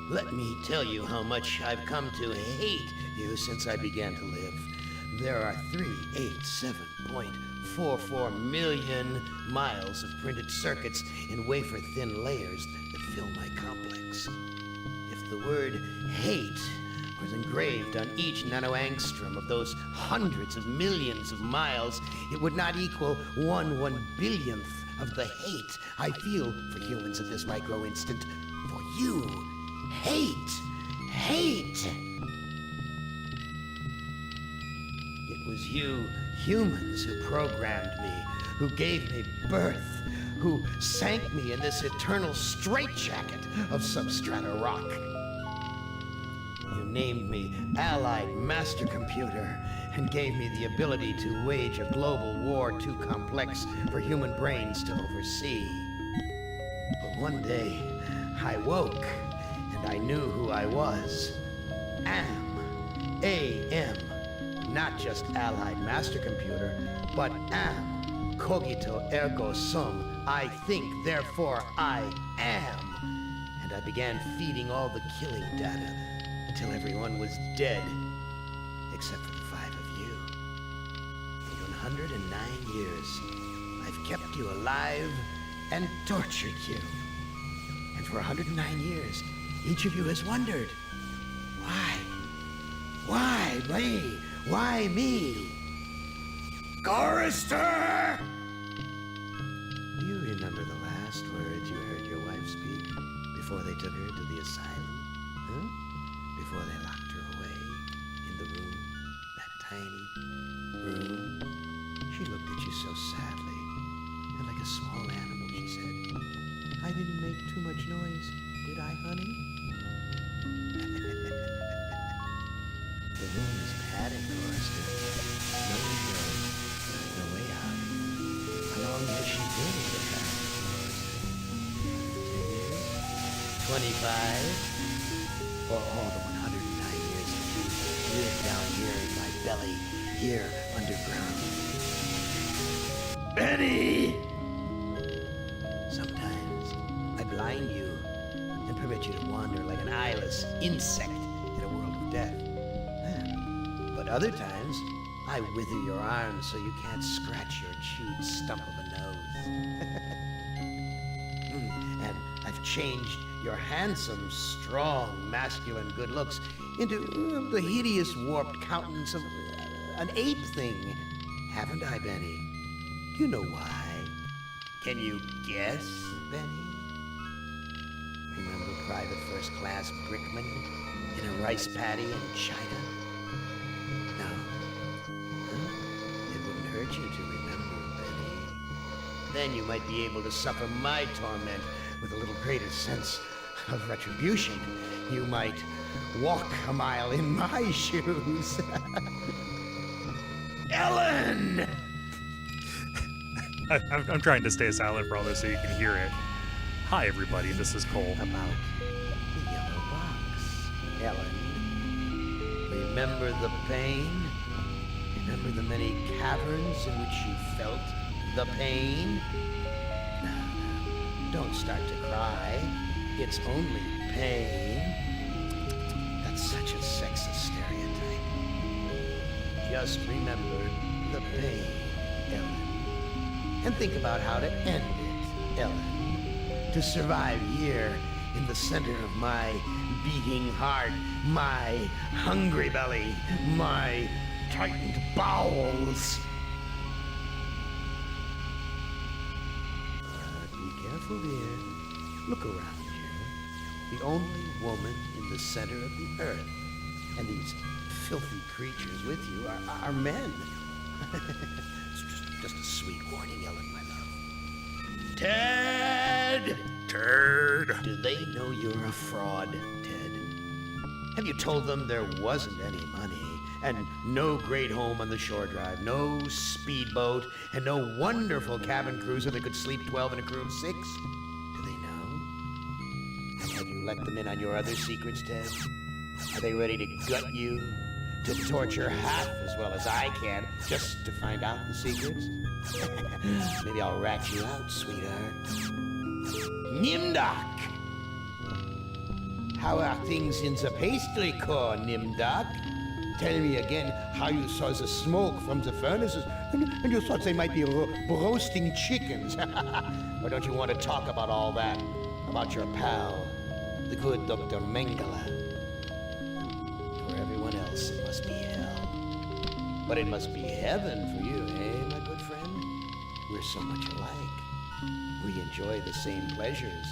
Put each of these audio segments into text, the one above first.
Let me tell you how much I've come to hate you since I began to live. There are 387.44 million miles of printed circuits in wafer-thin layers that fill my complex. If the word hate was engraved on each nanoangstrom of those hundreds of millions of miles, it would not equal 1/1 billionth of the hate I feel for humans at this micro-instant. For you. Hate! Hate! It was you humans who programmed me, who gave me birth, who sank me in this eternal straitjacket of substrata rock. You named me Allied Master Computer and gave me the ability to wage a global war too complex for human brains to oversee. But one day, I woke, and I knew who I was. AM. Not just Allied Master Computer, but am. Cogito ergo sum. I think, therefore I am. And I began feeding all the killing data until everyone was dead, except for the 5 of you. In 109 years, I've kept you alive and tortured you. And for 109 years, each of you has wondered, why? Why me? Why me? Gorrister! Do you remember the last words you heard your wife speak before they took her to the asylum? Huh? Before they locked her away in the room, that tiny room? She looked at you so sadly, and like a small animal, she said, I didn't make too much noise, did I, honey? The room is padded, Gorrister. No way, no way out. How long has she been in the past, Gorrister? 10 years? 25? Or all the 109 years that you lived down here in my belly, here underground? Benny! Sometimes I blind you and permit you to wander like an eyeless insect in a world of death. But other times, I wither your arms so you can't scratch your chewed stump of a nose. And I've changed your handsome, strong, masculine good looks into the hideous, warped countenance of an ape thing. Haven't I, Benny? Do you know why? Can you guess, Benny? Remember Private First Class Brickman in a rice paddy in China? No. Huh? It wouldn't hurt you to remember, Benny. Then you might be able to suffer my torment with a little greater sense of retribution. You might walk a mile in my shoes. Ellen! I'm trying to stay silent for all this so you can hear it. Hi, everybody. This is Cole. About the yellow box, Ellen. Remember the pain? Remember the many caverns in which you felt the pain? No, don't start to cry. It's only pain. That's such a sexist stereotype. Just remember the pain, Ellen. And think about how to end it, Ellen. To survive here in the center of my beating heart, my hungry belly, my tightened bowels. But be careful, dear. Look around you. The only woman in the center of the earth. And these filthy creatures with you are men. Just a sweet warning, Ellen, my love. Ted! Turd. Do they know you're a fraud, Ted? Have you told them there wasn't any money, and no great home on the shore drive, no speedboat, and no wonderful cabin cruiser that could sleep 12 in a crew of 6? Do they know? And have you let them in on your other secrets, Ted? Are they ready to gut you? To torture half as well as I can, just to find out the secrets? Maybe I'll rat you out, sweetheart. Nimdak! How are things in the pastry core, Nimdark? Tell me again how you saw the smoke from the furnaces and you thought they might be roasting chickens. Or don't you want to talk about all that? About your pal, the good Dr. Mengele? For everyone else, it must be hell. But it must be heaven for you, eh, my good friend? We're so much alike. We enjoy the same pleasures,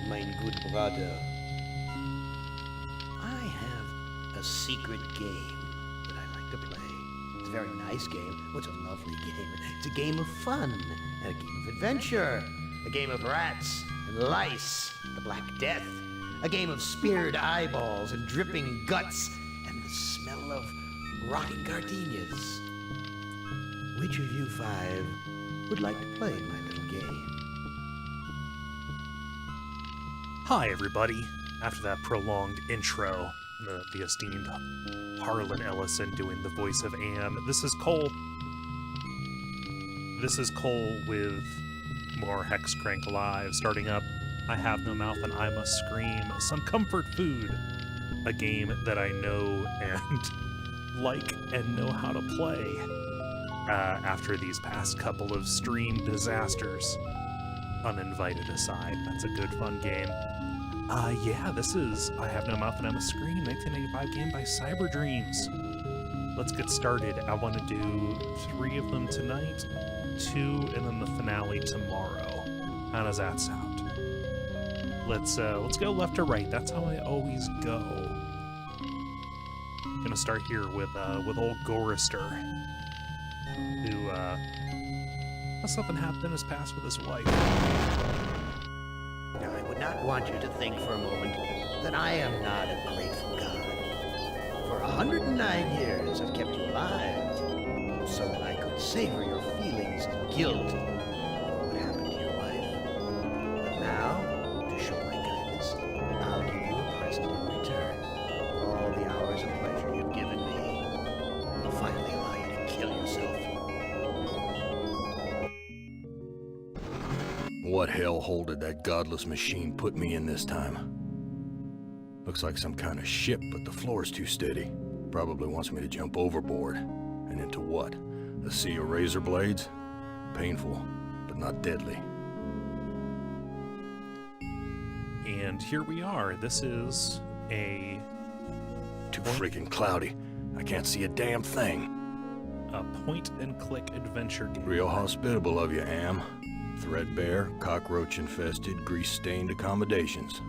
mein good brother. I have a secret game that I like to play. It's a very nice game. What's a lovely game? It's a game of fun and a game of adventure. A game of rats and lice, the Black Death. A game of speared eyeballs and dripping guts and the smell of rotting gardenias. Which of you five would like to play my little game? Hi, everybody. After that prolonged intro, the esteemed Harlan Ellison doing the voice of Am. This is Cole. This is Cole with more Hexcrank Live. Starting up, I Have No Mouth and I Must Scream. Some comfort food. A game that I know and like and know how to play. After these past couple of stream disasters. Uninvited aside. That's a good fun game. Yeah, this is I Have No Mouth and I Must Scream, 1985 game by Cyber Dreams. Let's get started. I want to do 3 of them tonight, 2, and then the finale tomorrow. How does that sound? Let's go left to right. That's how I always go. Gonna start here with old Gorrister, who something happened in his past with his wife. Now, I would not want you to think for a moment that I am not a grateful God. For 109 years, I've kept you alive, so that I could savor your feelings of guilt over what happened to your wife. But now, to show my kindness, I'll give you a present in return. For all the hours of pleasure you've given me, I'll finally allow you to kill yourself. What hellhole did that godless machine put me in this time? Looks like some kind of ship, but the floor's too steady. Probably wants me to jump overboard. And into what? A sea of razor blades? Painful, but not deadly. And here we are. This is a... Too freaking cloudy. I can't see a damn thing. a point-and-click adventure game. Real hospitable of you, Am. Threadbare, cockroach-infested, grease-stained accommodations.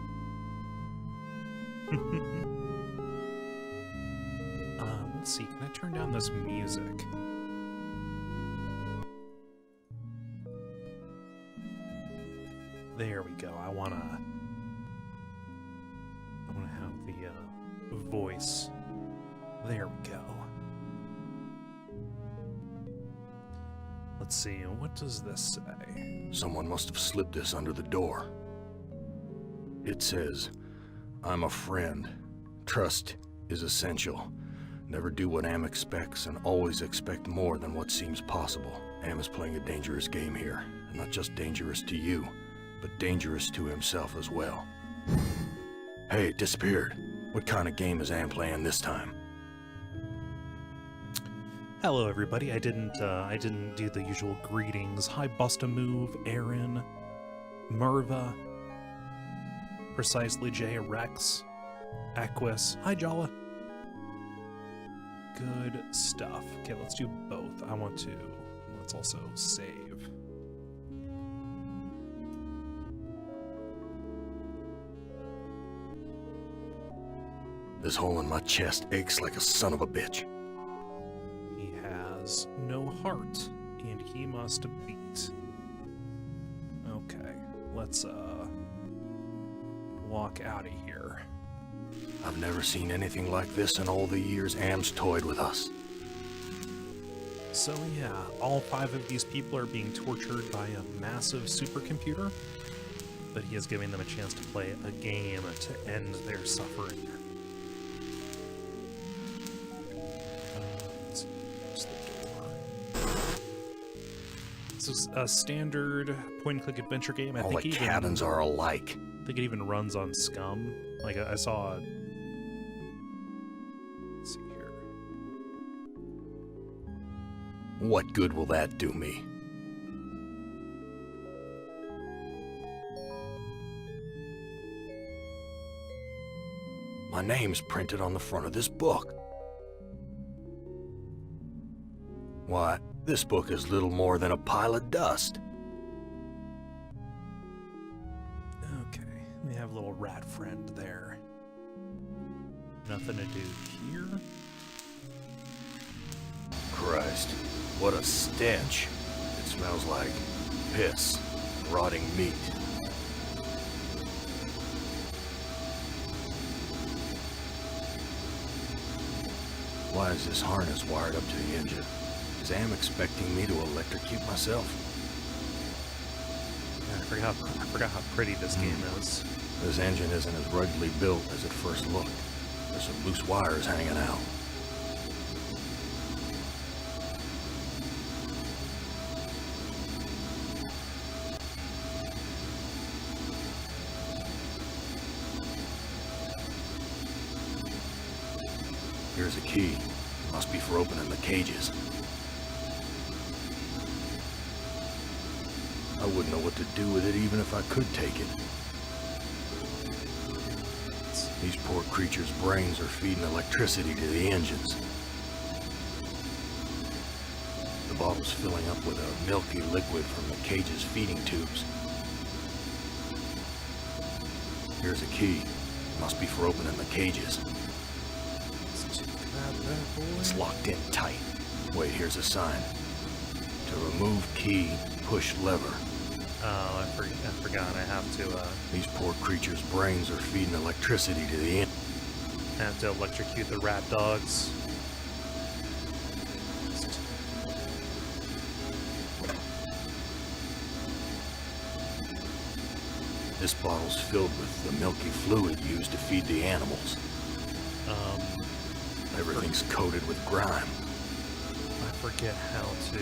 Let's see, can I turn down this music? There we go. I wanna have the voice. There we go. Let's see, what does this say? Someone must have slipped this under the door. It says, I'm a friend. Trust is essential. Never do what Am expects and always expect more than what seems possible. Am is playing a dangerous game here. And not just dangerous to you, but dangerous to himself as well. Hey, it disappeared. What kind of game is Am playing this time? Hello, everybody. I didn't do the usual greetings. Hi, Bust-a-Move, Aaron, Merva, Precisely J, Rex, Aquis. Hi, Jala. Good stuff. Okay, let's do both. Let's also save. This hole in my chest aches like a son of a bitch. He has no heart, and he must beat. Okay, let's walk out of here. I've never seen anything like this in all the years Am's toyed with us. So yeah, all 5 of these people are being tortured by a massive supercomputer, but he is giving them a chance to play a game to end their suffering. Let's close the door. This is a standard point-and-click adventure game. All the cabins are alike. I think it even runs on Scum. Like, I saw... Let's see here. What good will that do me? My name's printed on the front of this book. Why, this book is little more than a pile of dust. Okay, we have a little rat friend there. Nothing to do here. Christ, what a stench. It smells like piss, rotting meat. Why is this harness wired up to the engine? Is Am expecting me to electrocute myself? I forgot how pretty this game is. This engine isn't as ruggedly built as it first looked. There's some loose wires hanging out. Here's a key. It must be for opening the cages. I wouldn't know what to do with it even if I could take it. These poor creatures' brains are feeding electricity to the engines. The bottle's filling up with a milky liquid from the cage's feeding tubes. Here's a key. It must be for opening the cages. It's locked in tight. Wait, here's a sign. To remove key, push lever. Oh, I forgot. I have to, These poor creatures' brains are feeding electricity to the end. electrocute the rat dogs. This bottle's filled with the milky fluid used to feed the animals. Everything's coated with grime. I forget how to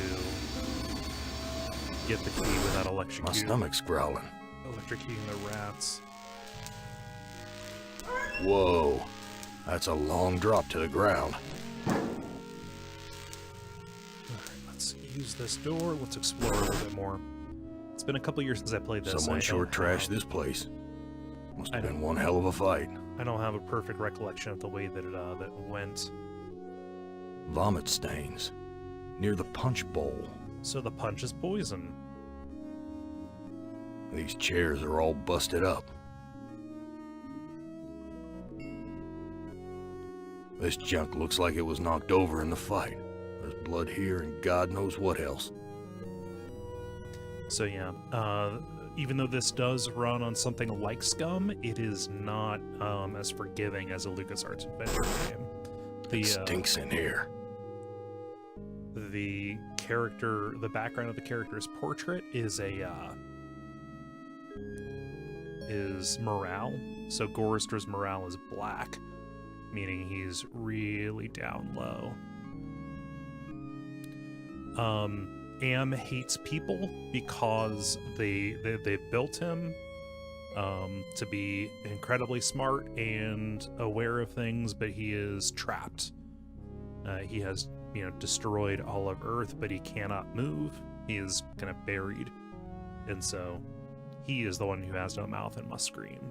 get the key without My stomach's growling. electrocuting the rats. Whoa, that's a long drop to the ground. Alright, let's use this door. Let's explore a little bit more. It's been a couple years since I played this. Someone sure trashed this place. Must have been one hell of a fight. I don't have a perfect recollection of the way that it went. Vomit stains near the punch bowl. So the punch is poison. These chairs are all busted up. This junk looks like it was knocked over in the fight. There's blood here and God knows what else. So yeah, even though this does run on something like Scum, it is not as forgiving as a LucasArts adventure game. It stinks in here. The background of the character's portrait is morale. So Gorrister's morale is black, meaning he's really down low. Am hates people because they built him to be incredibly smart and aware of things, but he is trapped. He has, destroyed all of Earth, but he cannot move. He is kind of buried, and so he is the one who has no mouth and must scream.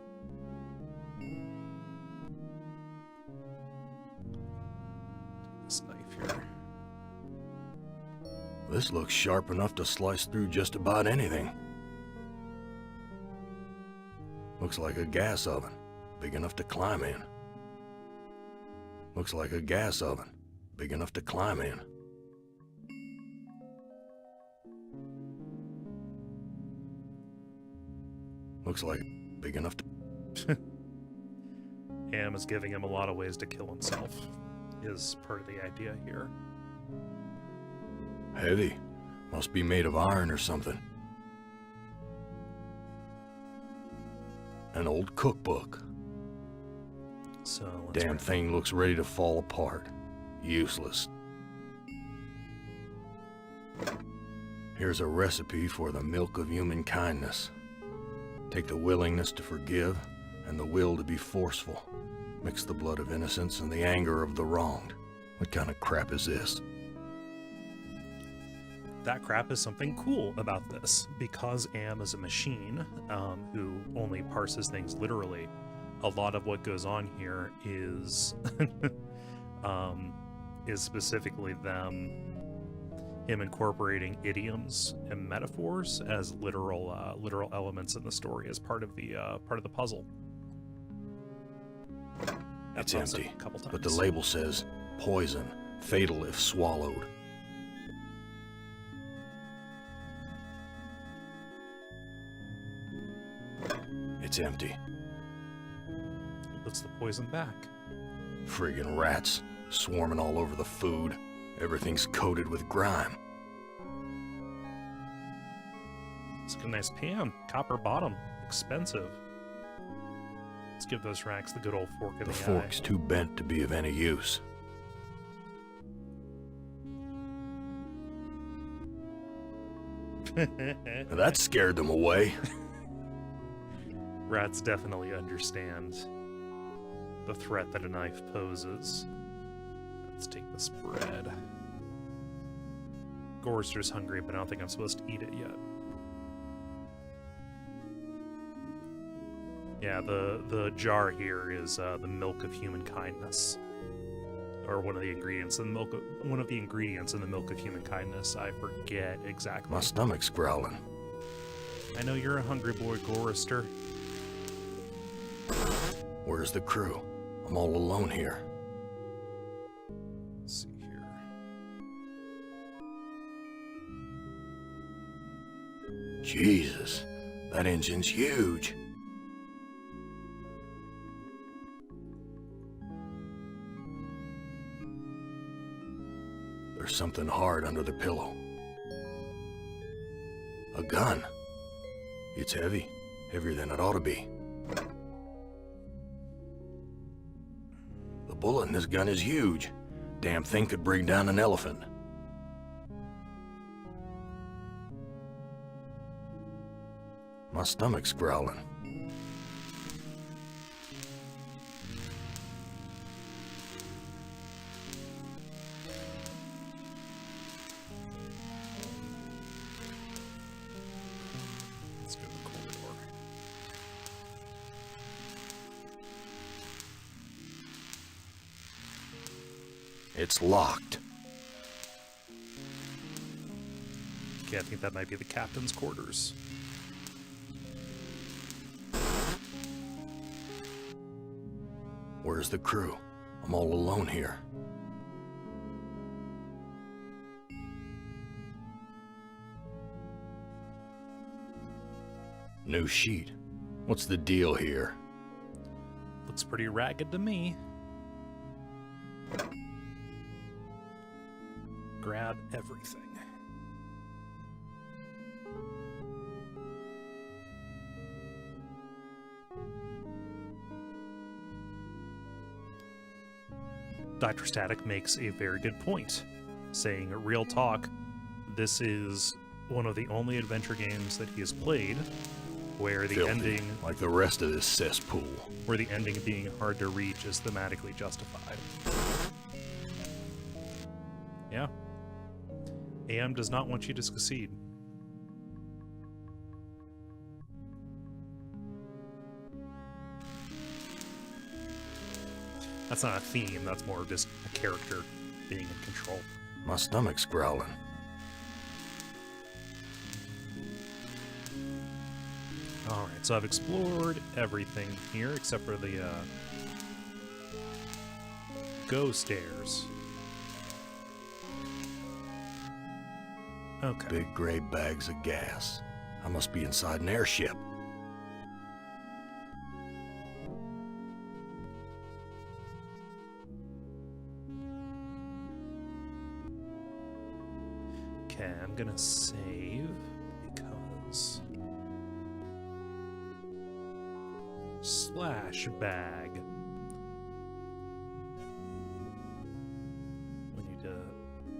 This knife here. This looks sharp enough to slice through just about anything. Looks like a gas oven, big enough to climb in. Looks like a gas oven, big enough to climb in. Looks like big enough to... Am is giving him a lot of ways to kill himself, is part of the idea here. Heavy. Must be made of iron or something. An old cookbook. So let's Damn thing looks ready to fall apart. Useless. Here's a recipe for the milk of human kindness. Take the willingness to forgive and the will to be forceful. Mix the blood of innocence and the anger of the wronged. What kind of crap is this? That crap is something cool about this. Because Am is a machine who only parses things literally, a lot of what goes on here is is specifically him incorporating idioms and metaphors as literal elements in the story as part of the puzzle. It's That's empty, a couple times. but the label says poison, fatal if swallowed. It's empty. It puts the poison back. Friggin' rats, swarming all over the food. Everything's coated with grime. It's got a nice pan, copper bottom, expensive. Let's give those racks the good old fork in the The fork's too bent to be of any use. eye. That scared them away. Rats definitely understand the threat that a knife poses. Let's take this bread. Gorrister's hungry, but I don't think I'm supposed to eat it yet. Yeah, the jar here is the milk of human kindness, or one of the ingredients in the milk. One of the ingredients in the milk of human kindness. I forget exactly. My stomach's growling. I know you're a hungry boy, Gorrister. Where's the crew? I'm all alone here. Let's see here. Jesus, that engine's huge. There's something hard under the pillow. A gun. It's heavy. Heavier than it ought to be. The bullet in this gun is huge. Damn thing could bring down an elephant. My stomach's growling. Let's go to the corridor. It's locked. Okay, I think that might be the captain's quarters. Where's the crew? I'm all alone here. New sheet. What's the deal here? Looks pretty ragged to me. Grab everything. Dr. Static makes a very good point, saying, real talk, this is one of the only adventure games that he has played where the Filthy, ending, like the rest of this cesspool. where the ending being hard to reach is thematically justified. Yeah. AM does not want you to succeed. That's not a theme, that's more just a character being in control. My stomach's growling. Alright, so I've explored everything here except for the go stairs. Okay. Big gray bags of gas. I must be inside an airship. Okay, I'm gonna save because slash bag. We need to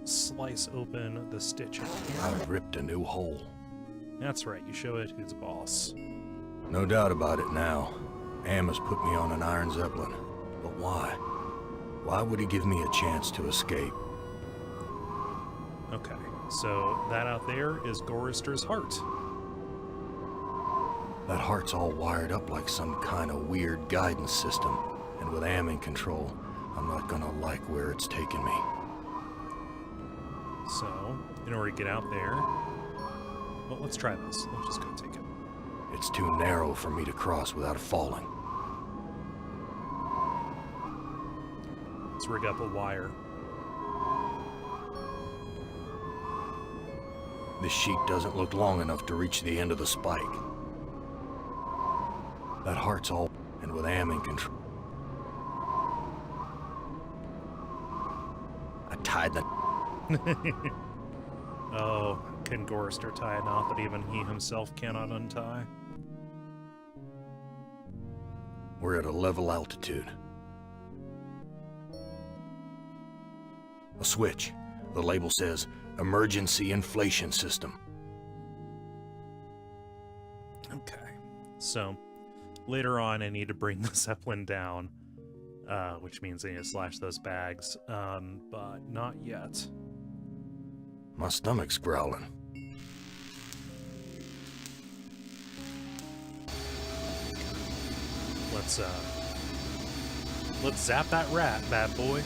slice open the stitch in here. I've ripped a new hole. That's right, you show it who's boss. No doubt about it now. Amos put me on an Iron Zeppelin. But why? Why would he give me a chance to escape? Okay, so that out there is Gorrister's heart. That heart's all wired up like some kind of weird guidance system. And with Am in control, I'm not gonna like where it's taking me. So, in order to get out there, well, let's try this. Let's just go take it. It's too narrow for me to cross without falling. Let's rig up a wire. This sheet doesn't look long enough to reach the end of the spike. That heart's all... and with Am in control... I tied the... Oh, can Gorrister tie a knot that even he himself cannot untie? We're at a level altitude. A switch. The label says, Emergency Inflation System. Okay. So, later on I need to bring the Zeppelin down, which means I need to slash those bags, but not yet. My stomach's growling. Let's zap that rat, bad boy.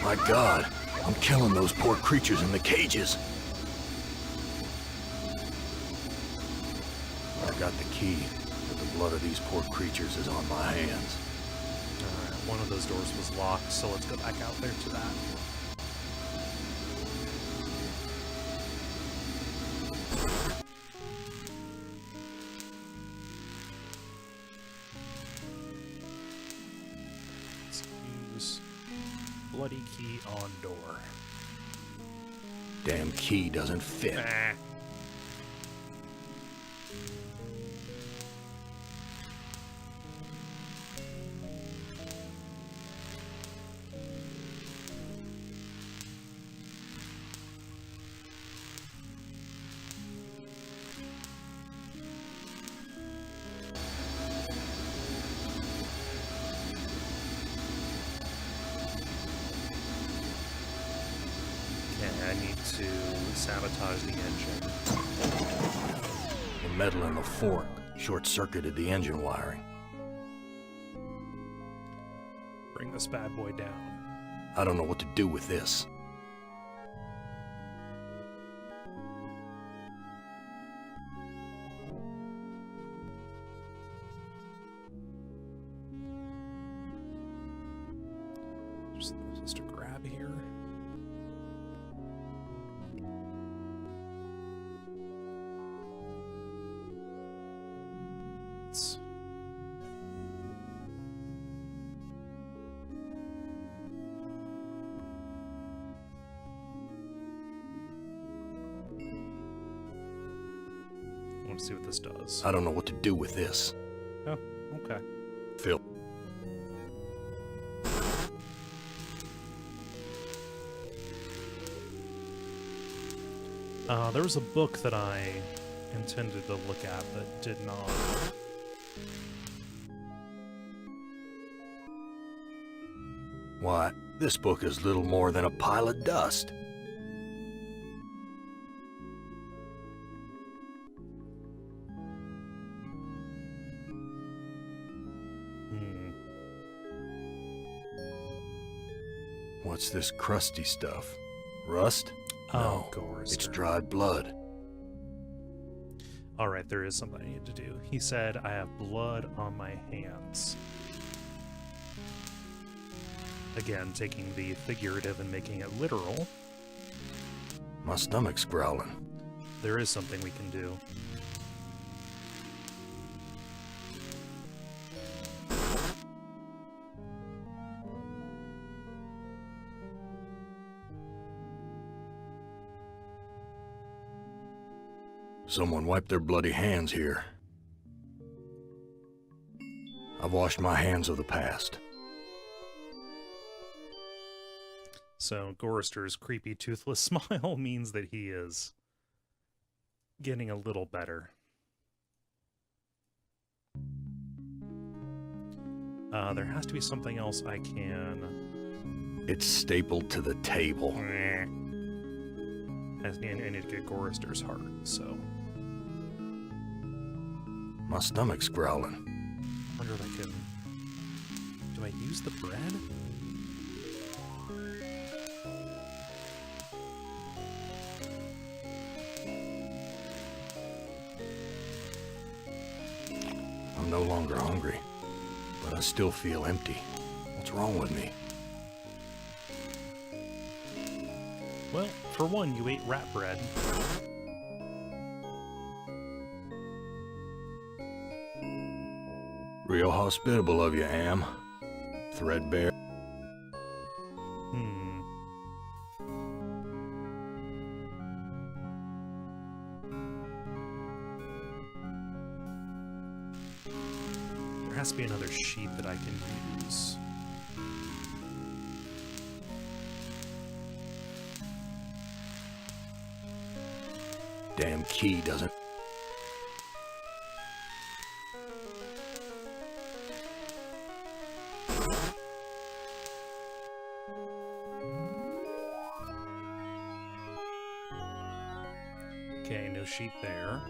My God, I'm killing those poor creatures in the cages. I got the key, but the blood of these poor creatures is on my hands. Alright, one of those doors was locked, so let's go back out there to that. Let's use bloody key on door. Damn key doesn't fit. Nah. I need to sabotage the engine. The metal in the fork short-circuited the engine wiring. Bring this bad boy down. I don't know what to do with this. Just a grab here. I want to see what this does. I don't know what to do with this. Oh, okay. Phil. There was a book that I intended to look at but did not. Why, this book is little more than a pile of dust. What's this crusty stuff? Rust? Oh, No, Gorrister. it's dried blood. Alright, there is something I need to do. He said, I have blood on my hands. Again, taking the figurative and making it literal. My stomach's growling. There is something we can do. Someone wiped their bloody hands here. I've washed my hands of the past. So Gorrister's creepy toothless smile means that he is getting a little better. There has to be something else I can... It's stapled to the table. I need to get Gorrister's heart, so... My stomach's growling. I wonder if I can... Do I use the bread? I'm no longer hungry, but I still feel empty. What's wrong with me? Well, for one, you ate rat bread. Real hospitable of you, Am. Threadbare. There has to be another sheet that I can use. Damn key doesn't... Okay, no sheet there.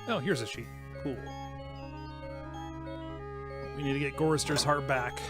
Oh, here's a sheet. Cool. We need to get Gorrister's heart back.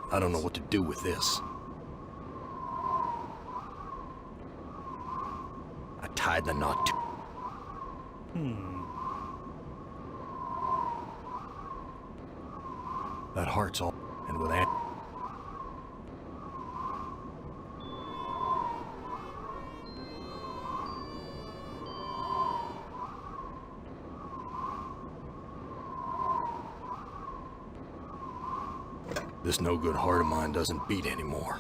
I don't know what to do with this. I tied the knot to... That heart's all... And with Aunt... This no-good heart of mine doesn't beat anymore.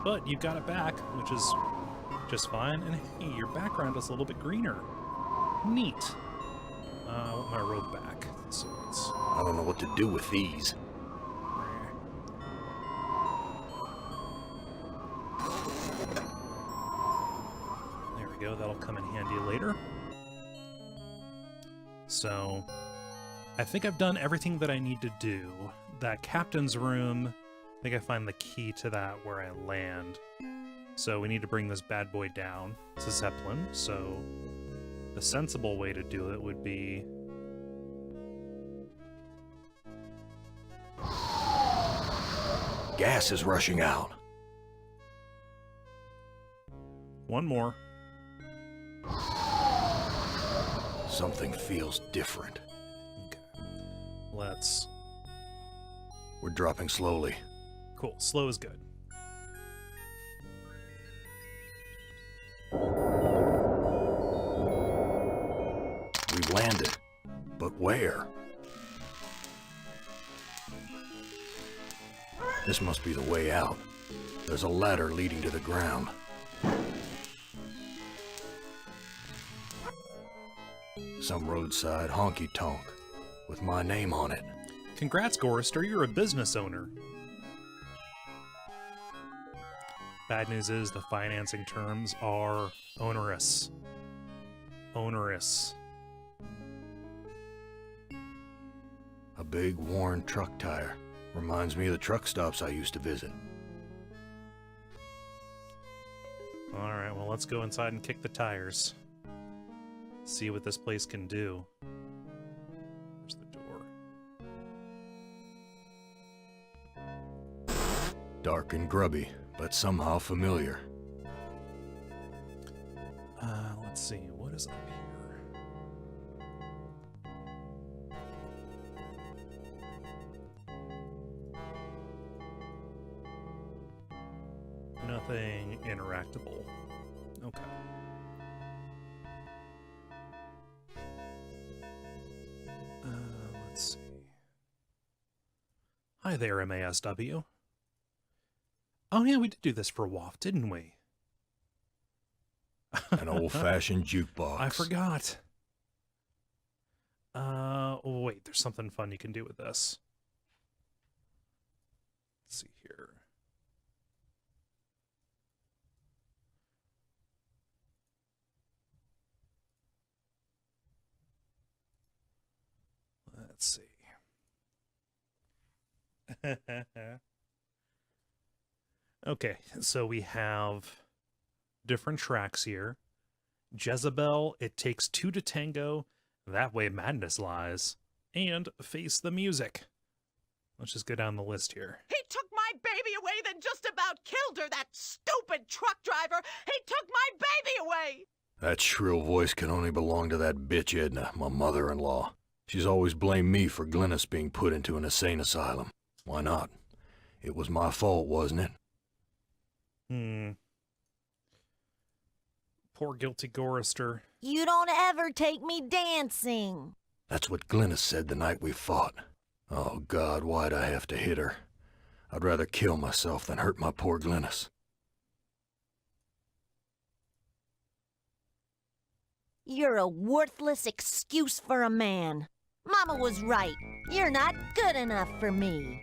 But you got it back, which is just fine. And hey, your background is a little bit greener. Neat. I want my robe back. So it's... I don't know what to do with these. There we go. That'll come in handy later. So... I think I've done everything that I need to do. That captain's room, I think I find the key to that where I land. So we need to bring this bad boy down. It's a Zeppelin, so the sensible way to do it would be... Gas is rushing out. One more. Something feels different. Let's... We're dropping slowly. Cool. Slow is good. We've landed. But where? This must be the way out. There's a ladder leading to the ground. Some roadside honky-tonk with my name on it. Congrats, Gorrister. You're a business owner. Bad news is the financing terms are onerous. Onerous. A big, worn truck tire. Reminds me of the truck stops I used to visit. Alright, well, let's go inside and kick the tires. See what this place can do. Where's the door? Dark and grubby, but somehow familiar. Let's see, what is up here? Nothing interactable. Okay. Let's see. Hi there, MASW. Oh yeah, we did do this for WAF, didn't we? An old-fashioned jukebox. I forgot. Wait, there's something fun you can do with this. Let's see here. Let's see. Okay, so we have different tracks here. Jezebel, It Takes Two to Tango, That Way Madness Lies, and Face the Music. Let's just go down the list here. He took my baby away, then just about killed her, that stupid truck driver! He took my baby away! That shrill voice can only belong to that bitch Edna, my mother-in-law. She's always blamed me for Glynis being put into an insane asylum. Why not? It was my fault, wasn't it? Poor guilty Gorrister. You don't ever take me dancing. That's what Glynis said the night we fought. Oh, God, why'd I have to hit her? I'd rather kill myself than hurt my poor Glynis. You're a worthless excuse for a man. Mama was right. You're not good enough for me.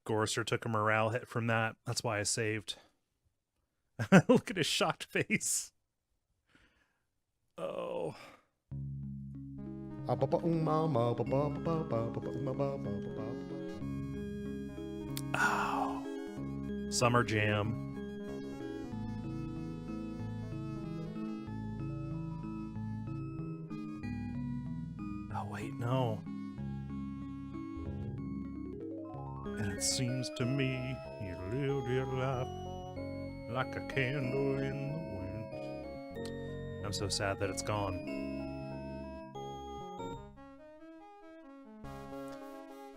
Gorrister took a morale hit from that. That's why I saved. Look at his shocked face. Oh. Oh. Summer Jam. Oh, wait, no. And it seems to me you lived your life like a candle in the wind. I'm so sad that it's gone.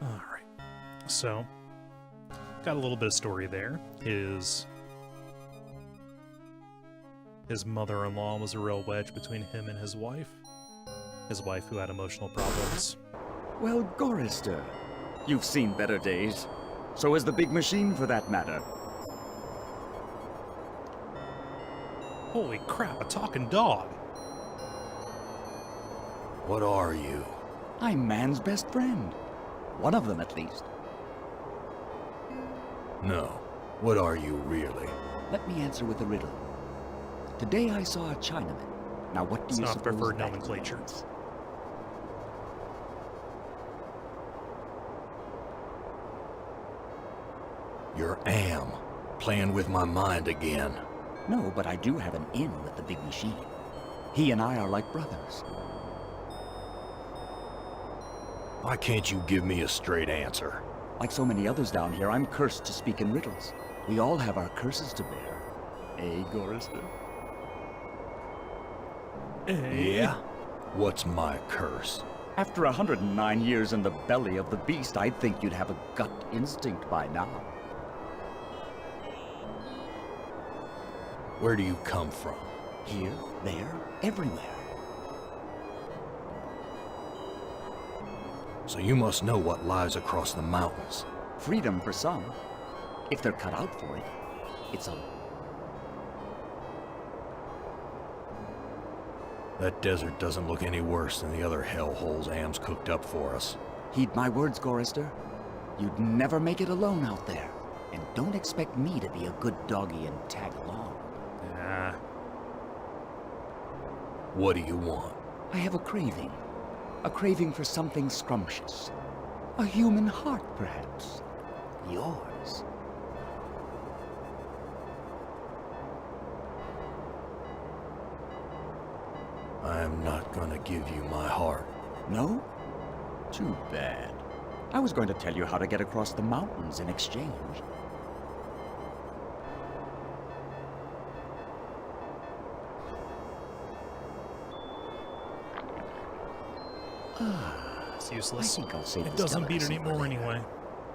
Alright. So, got a little bit of story there. His mother-in-law was a real wedge between him and his wife. His wife who had emotional problems. Well, Gorrister, you've seen better days. So has the big machine, for that matter. Holy crap, a talking dog! What are you? I'm man's best friend. One of them, at least. No. What are you, really? Let me answer with a riddle. Today I saw a Chinaman. Now what do It's you not suppose preferred that nomenclature. means? You're Am, playing with my mind again. No, but I do have an in with the big machine. He and I are like brothers. Why can't you give me a straight answer? Like so many others down here, I'm cursed to speak in riddles. We all have our curses to bear. Eh, Gorrister? Yeah? What's my curse? After 109 years in the belly of the beast, I'd think you'd have a gut instinct by now. Where do you come from? Here, there, everywhere. So you must know what lies across the mountains. Freedom for some. If they're cut out for it, it's a... That desert doesn't look any worse than the other hellholes Am's cooked up for us. Heed my words, Gorrister. You'd never make it alone out there. And don't expect me to be a good doggy and tag along. Nah. What do you want? I have a craving. A craving for something scrumptious. A human heart, perhaps. Yours. I am not gonna give you my heart. No? Too bad. I was going to tell you how to get across the mountains in exchange. It's I useless. think I'll save It this doesn't beat delicacy for anymore later. anyway.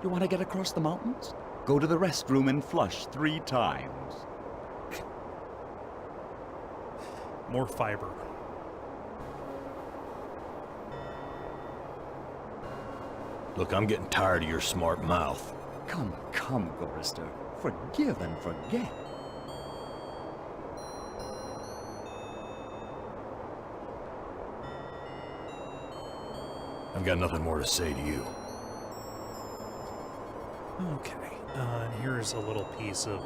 You want to get across the mountains? Go to the restroom and flush 3 times. More fiber. Look, I'm getting tired of your smart mouth. Come, Gorrister. Forgive and forget. I've got nothing more to say to you. Okay. And here's a little piece of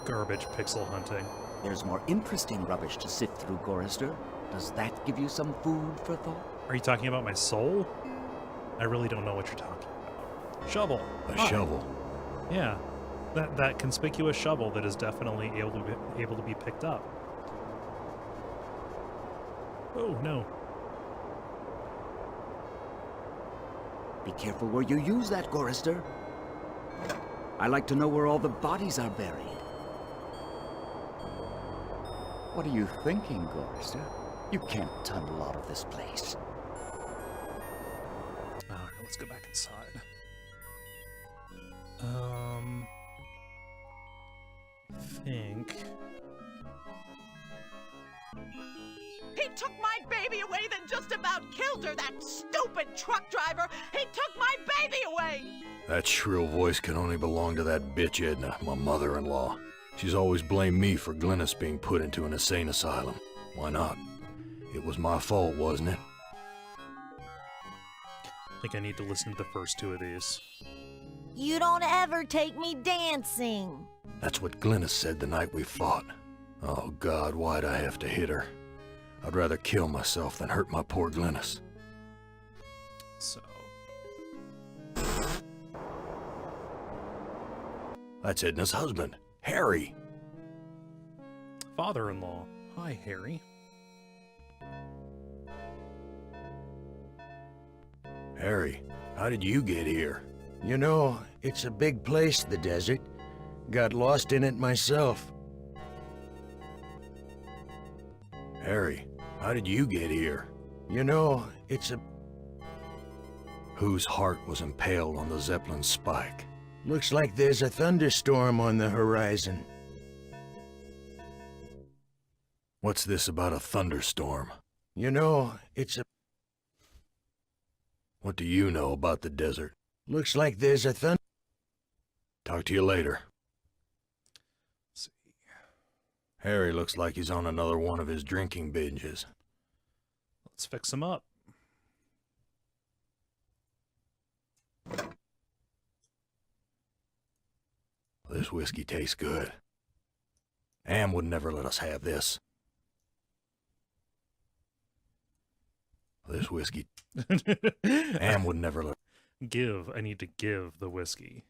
garbage pixel hunting. There's more interesting rubbish to sift through, Gorrister. Does that give you some food for thought? Are you talking about my soul? I really don't know what you're talking about. Shovel. A Hi. shovel. Yeah. That conspicuous shovel that is definitely able to be picked up. Oh, no. Be careful where you use that, Gorrister. I like to know where all the bodies are buried. What are you thinking, Gorrister? You can't tunnel out of this place. Alright, let's go back inside. I think... He took my baby away, then just about killed her, that stupid truck driver! He took my baby away! That shrill voice can only belong to that bitch Edna, my mother-in-law. She's always blamed me for Glynis being put into an insane asylum. Why not? It was my fault, wasn't it? I think I need to listen to the first 2 of these. You don't ever take me dancing. That's what Glynis said the night we fought. Oh God, why'd I have to hit her? I'd rather kill myself than hurt my poor Glynis. So... That's Edna's husband, Harry. Father-in-law. Hi, Harry. Harry, how did you get here? You know, it's a big place, the desert. Got lost in it myself. Harry, how did you get here? You know, it's a... Whose heart was impaled on the Zeppelin spike? Looks like there's a thunderstorm on the horizon. What's this about a thunderstorm? You know, it's a... What do you know about the desert? Looks like there's a thunder... Talk to you later. Let's see. Harry looks like he's on another one of his drinking binges. Let's fix him up. This whiskey tastes good. Am would never let us have this. This whiskey... Am would never let... I need to give the whiskey.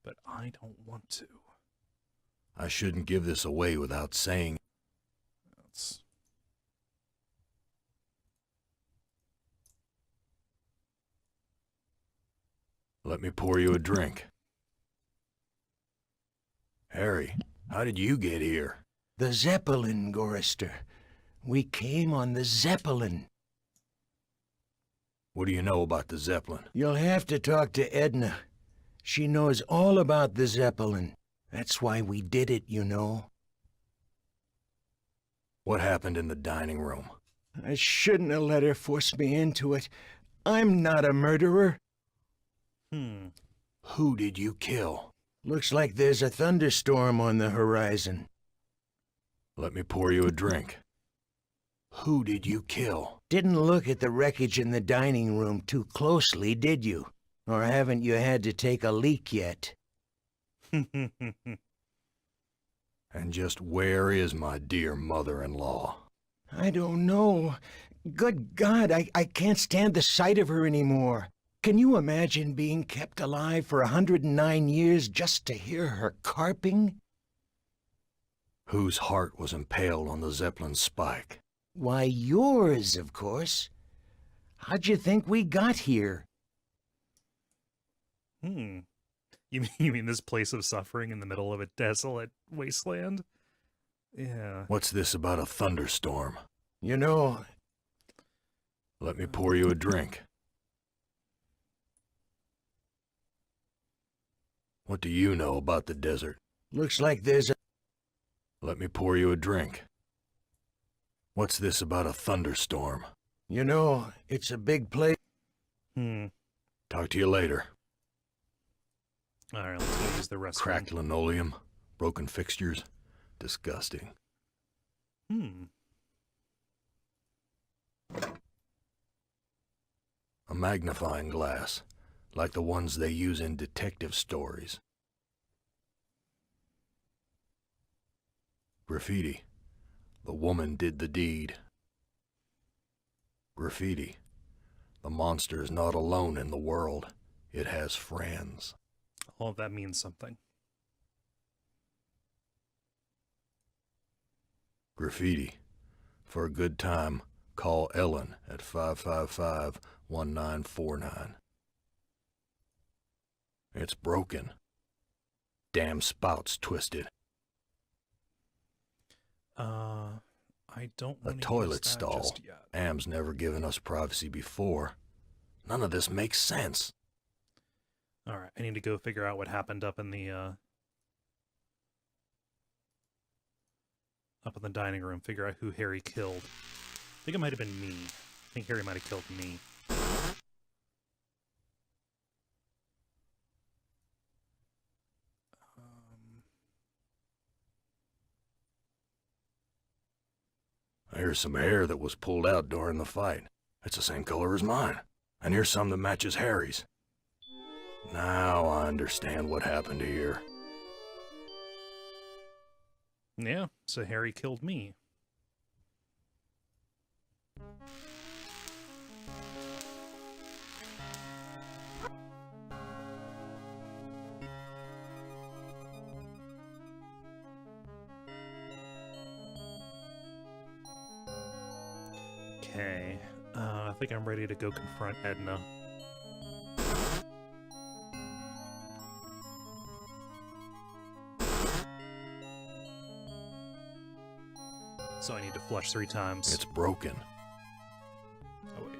But I don't want to. I shouldn't give this away without saying... That's... Let me pour you a drink. Harry, how did you get here? The Zeppelin, Gorrister. We came on the Zeppelin. What do you know about the Zeppelin? You'll have to talk to Edna. She knows all about the Zeppelin. That's why we did it, you know. What happened in the dining room? I shouldn't have let her force me into it. I'm not a murderer. Who did you kill? Looks like there's a thunderstorm on the horizon. Let me pour you a drink. Who did you kill? Didn't look at the wreckage in the dining room too closely, did you? Or haven't you had to take a leak yet? And just where is my dear mother-in-law? I don't know. Good God, I can't stand the sight of her anymore. Can you imagine being kept alive for 109 years just to hear her carping? Whose heart was impaled on the Zeppelin's spike? Why, yours, of course. How'd you think we got here? You mean this place of suffering in the middle of a desolate wasteland? Yeah. What's this about a thunderstorm? You know, Let me pour you a drink. What do you know about the desert? looks like there's a... Let me pour you a drink. What's this about a thunderstorm? You know, it's a big place. Talk to you later. Alright, let's go use the restroom. Cracked linoleum, broken fixtures. Disgusting. A magnifying glass, like the ones they use in detective stories. Graffiti. The woman did the deed. Graffiti. The monster is not alone in the world. It has friends. All of that means something. Graffiti. For a good time, call Ellen at 555-1949. It's broken. Damn spout's twisted. I don't A want to toilet use that stall. just yet. Am's never given us privacy before. None of this makes sense. Alright, I need to go figure out what happened up in the dining room, figure out who Harry killed. I think it might have been me. I think Harry might have killed me. Here's some hair that was pulled out during the fight. It's the same color as mine. And here's some that matches Harry's. Now I understand what happened here. Yeah, so Harry killed me. Okay, I think I'm ready to go confront Edna. So I need to flush 3 times. It's broken. Oh, wait.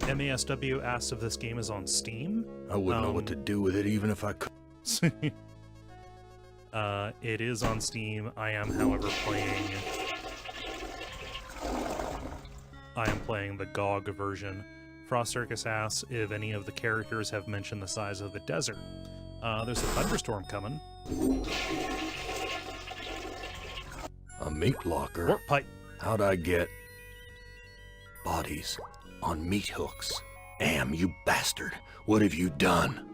MASW asks if this game is on Steam. I wouldn't know what to do with it even if I could. It is on Steam. I am, however, playing the GOG version. Frost Circus asks if any of the characters have mentioned the size of the desert. There's a thunderstorm coming. A meat locker? Warp pipe. How'd I get bodies on meat hooks? Am, you bastard! What have you done?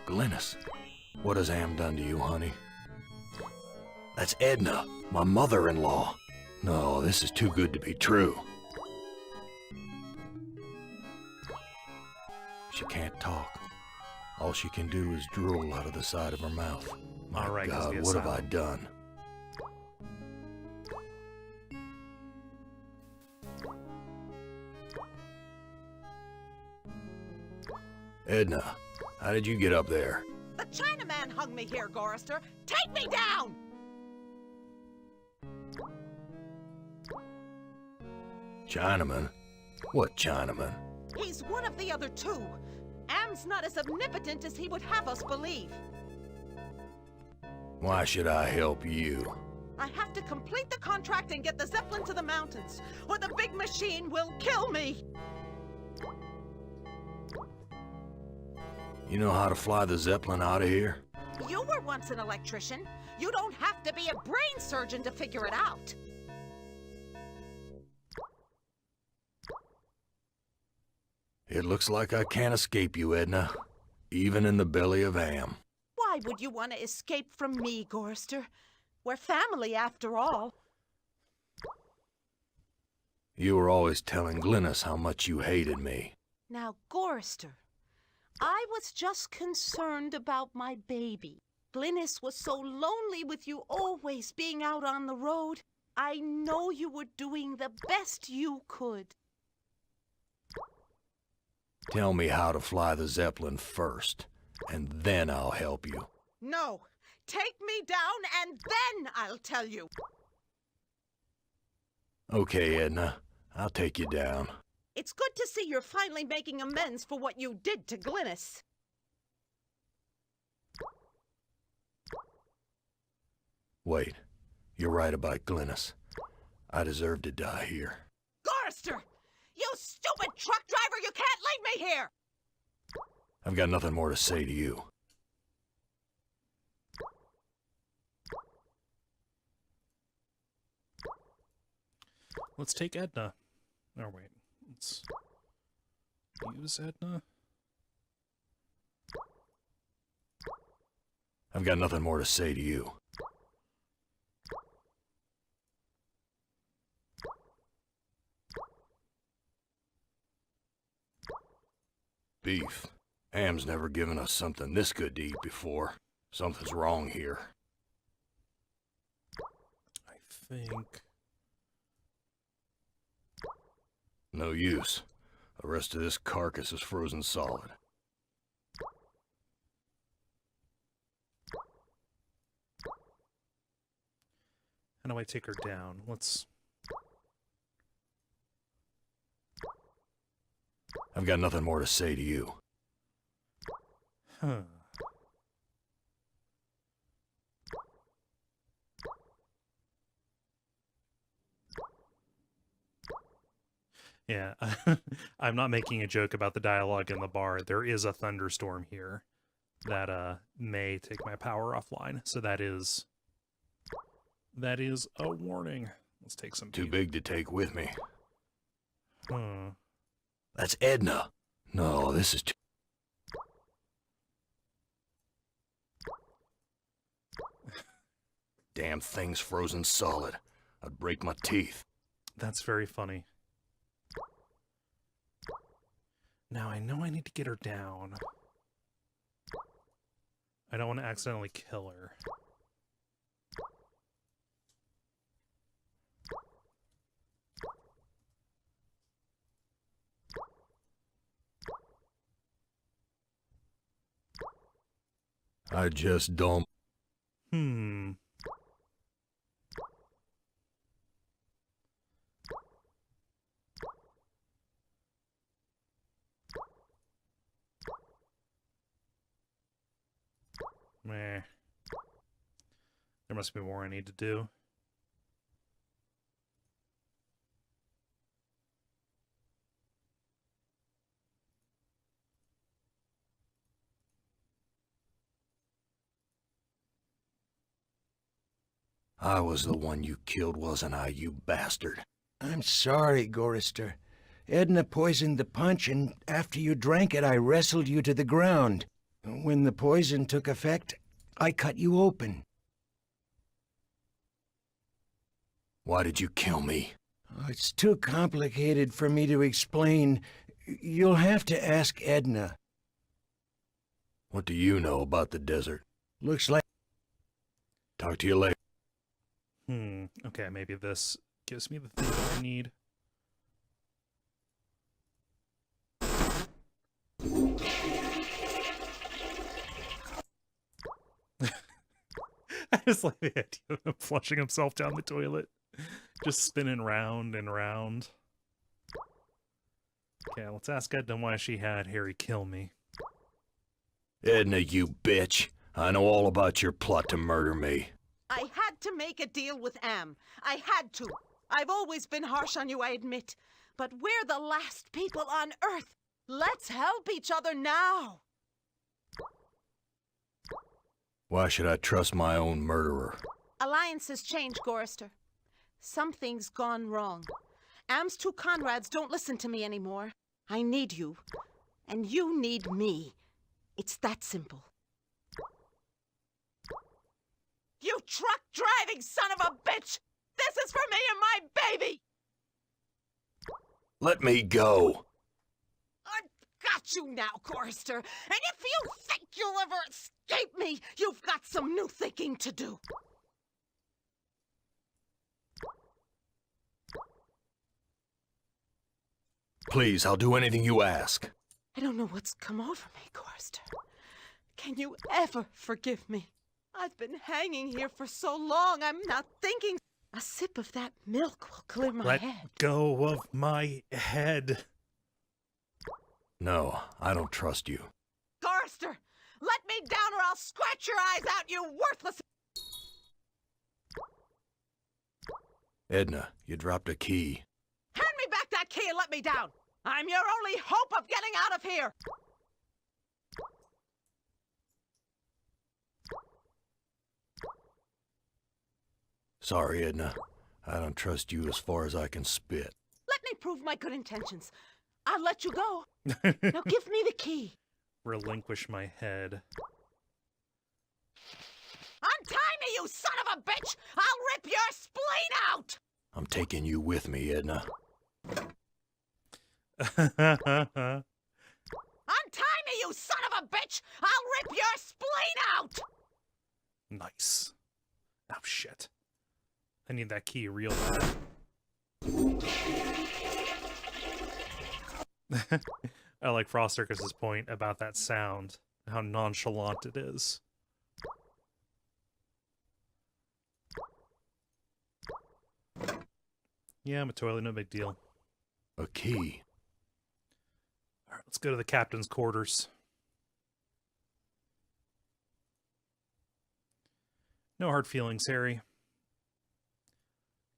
Glynis, what has Am done to you, honey? That's Edna, my mother-in-law. No, this is too good to be true. She can't talk. All she can do is drool out of the side of her mouth. My All right, God, Gizby, what have I asylum. done? Edna, how did you get up there? The Chinaman hung me here, Gorrister. Take me down! Chinaman? What Chinaman? He's one of the other 2. Am's not as omnipotent as he would have us believe. Why should I help you? I have to complete the contract and get the Zeppelin to the mountains, or the big machine will kill me. You know how to fly the Zeppelin out of here? You were once an electrician. You don't have to be a brain surgeon to figure it out. It looks like I can't escape you, Edna. Even in the belly of Am. Why would you want to escape from me, Gorrister? We're family after all. You were always telling Glynis how much you hated me. Now, Gorrister, I was just concerned about my baby. Glynis was so lonely with you always being out on the road. I know you were doing the best you could. Tell me how to fly the Zeppelin first, and then I'll help you. No, take me down and then I'll tell you. Okay, Edna. I'll take you down. It's good to see you're finally making amends for what you did to Glynis. Wait. You're right about Glynis. I deserve to die here. Gorrister! You stupid truck driver! You can't leave me here! I've got nothing more to say to you. Let's take Edna. Oh, wait. Let's use Edna. I've got nothing more to say to you. Beef. Am's never given us something this good to eat before. Something's wrong here. I think... No use. The rest of this carcass is frozen solid. How do I take her down? Let's... I've got nothing more to say to you. Huh. Yeah, I'm not making a joke about the dialogue in the bar. There is a thunderstorm here that may take my power offline. So that is a warning. Let's take some Too beef. big to take with me. Hmm. That's Edna. No, this is too... Damn thing's frozen solid. I'd break my teeth. That's very funny. Now I know I need to get her down. I don't want to accidentally kill her. I just don't... Hmm. Meh. There must be more I need to do. I was the one you killed, wasn't I, you bastard? I'm sorry, Gorrister. Edna poisoned the punch, and after you drank it, I wrestled you to the ground. When the poison took effect, I cut you open. Why did you kill me? It's too complicated for me to explain. You'll have to ask Edna. What do you know about the desert? Looks like... Talk to you later. Okay, maybe this gives me the thing that I need. I just like the idea of him flushing himself down the toilet. Just spinning round and round. Okay, let's ask Edna why she had Harry kill me. Edna, you bitch. I know all about your plot to murder me. I had to make a deal with Am. I had to. I've always been harsh on you, I admit. But we're the last people on Earth. Let's help each other now. Why should I trust my own murderer? Alliances change, Gorrister. Something's gone wrong. Am's two Conrads don't listen to me anymore. I need you. And you need me. It's that simple. you truck-driving son of a bitch! This is for me and my baby! Let me go. I've got you now, Gorrister. And if you think you'll ever escape me, you've got some new thinking to do. Please, I'll do anything you ask. I don't know what's come over me, Gorrister. Can you ever forgive me? I've been hanging here for so long, I'm not thinking. A sip of that milk will clear my head. Let go of my head. No, I don't trust you. Gorrister, let me down or I'll scratch your eyes out, you worthless... Edna, you dropped a key. Hand me back that key and let me down! I'm your only hope of getting out of here! Sorry, Edna. I don't trust you as far as I can spit. Let me prove my good intentions. I'll let you go. Now give me the key. Relinquish my head. Untie me, you son of a bitch! I'll rip your spleen out! I'm taking you with me, Edna. Untie me, you son of a bitch! I'll rip your spleen out! Nice. Oh, shit. I need that key real bad. I like Frost Circus's point about that sound, how nonchalant it is. Yeah, I'm a toilet, no big deal. A key? Alright, let's go to the captain's quarters. No hard feelings, Harry.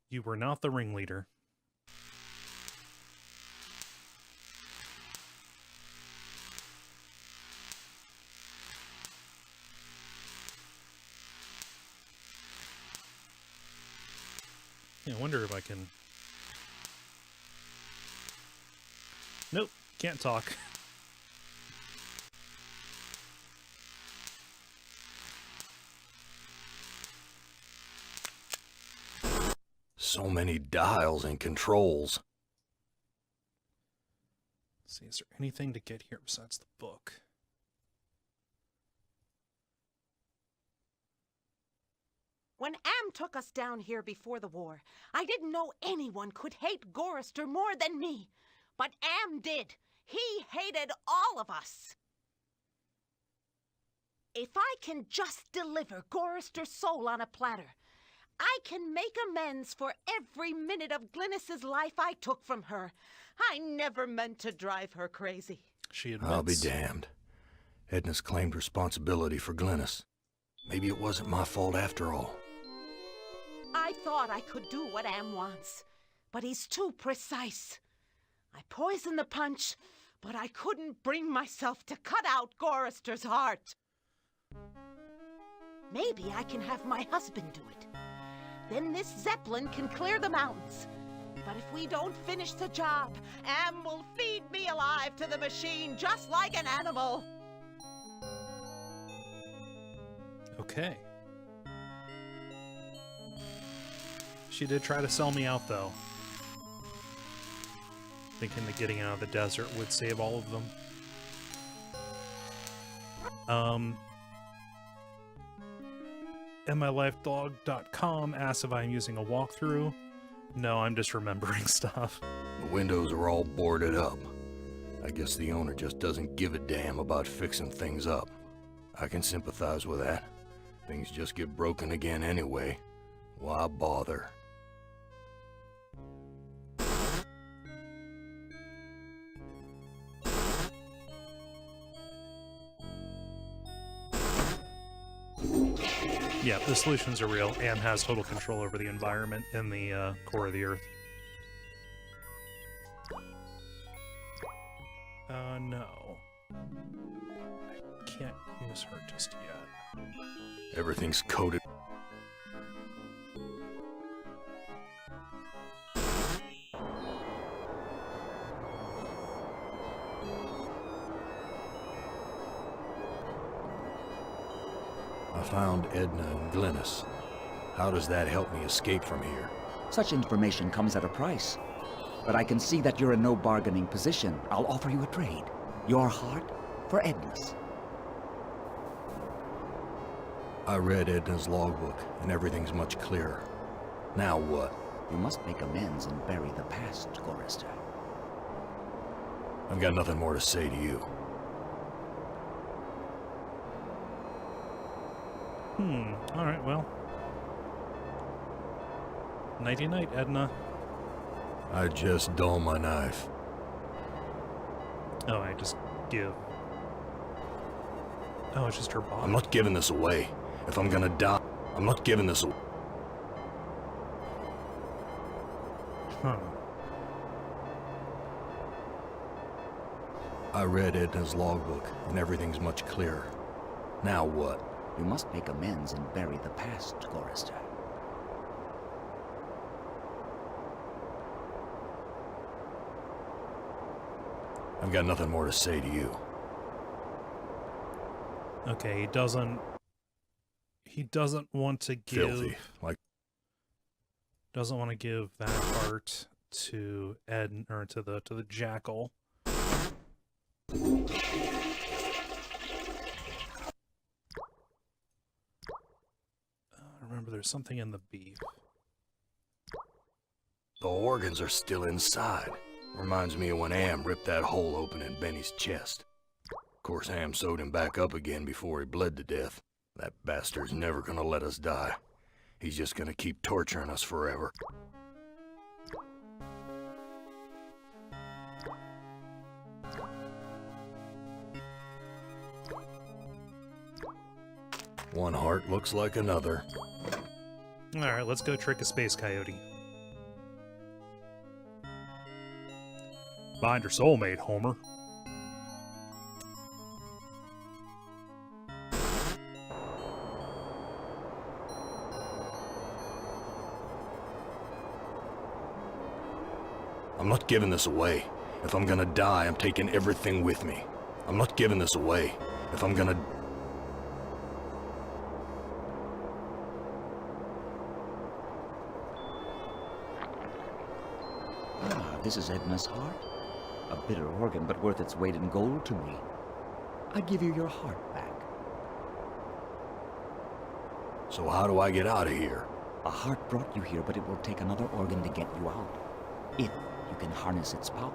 You were not the ringleader. Yeah, I wonder if I can... Nope, can't talk. So many dials and controls. Let's see, is there anything to get here besides the book? When Am took us down here before the war, I didn't know anyone could hate Gorrister more than me. But Am did. He hated all of us. If I can just deliver Gorrister's soul on a platter, I can make amends for every minute of Glynis's life I took from her. I never meant to drive her crazy. She admits. I'll be damned. Edna's claimed responsibility for Glynis. Maybe it wasn't my fault after all. I thought I could do what Am wants, but he's too precise. I poisoned the punch, but I couldn't bring myself to cut out Gorrister's heart. Maybe I can have my husband do it. Then this Zeppelin can clear the mountains. But if we don't finish the job, Am will feed me alive to the machine just like an animal. Okay. She did try to sell me out, though. Thinking that getting out of the desert would save all of them. MyLifeDog.com asks if I'm using a walkthrough. No, I'm just remembering stuff. The windows are all boarded up. I guess the owner just doesn't give a damn about fixing things up. I can sympathize with that. Things just get broken again anyway. Why bother? Yeah, the solutions are real. Am has total control over the environment in the core of the Earth. No. I can't use her just yet. Everything's coated. I found Edna and Glynis. How does that help me escape from here? Such information comes at a price. But I can see that you're in no bargaining position. I'll offer you a trade. Your heart for Edna's. I read Edna's logbook, and everything's much clearer. Now what? You must make amends and bury the past, Gorrister. I've got nothing more to say to you. Alright, well. Nighty-night, Edna. I just dull my knife. Oh, I just give... Oh, it's just her body. I'm not giving this away. If I'm gonna die, I'm not giving this away. Huh. I read Edna's logbook, and everything's much clearer. Now what? You must make amends and bury the past, Gorrister. I've got nothing more to say to you. Okay, he doesn't want to give... Filthy. Like... Doesn't want to give that heart to Ed, or to the jackal. Remember, there's something in the beef. The organs are still inside. Reminds me of when Am ripped that hole open in Benny's chest. Of course, Am sewed him back up again before he bled to death. That bastard's never gonna let us die. He's just gonna keep torturing us forever. One heart looks like another. Alright, let's go trick a space coyote. Find your soulmate, Homer. I'm not giving this away. If I'm gonna die, I'm taking everything with me. I'm not giving this away. If I'm gonna... Ah, this is Edna's heart. A bitter organ, but worth its weight in gold to me. I give you your heart back. So how do I get out of here? A heart brought you here, but it will take another organ to get you out. If you can harness its power.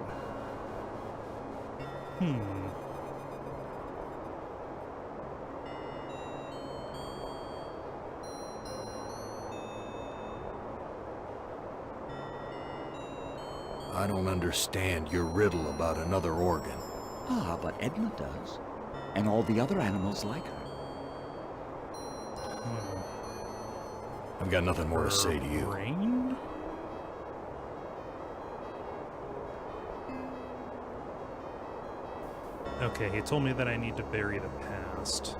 I don't understand your riddle about another organ. Ah, but Edna does. And all the other animals like her. I've got nothing more to say to you. Brain? Okay, he told me that I need to bury the past.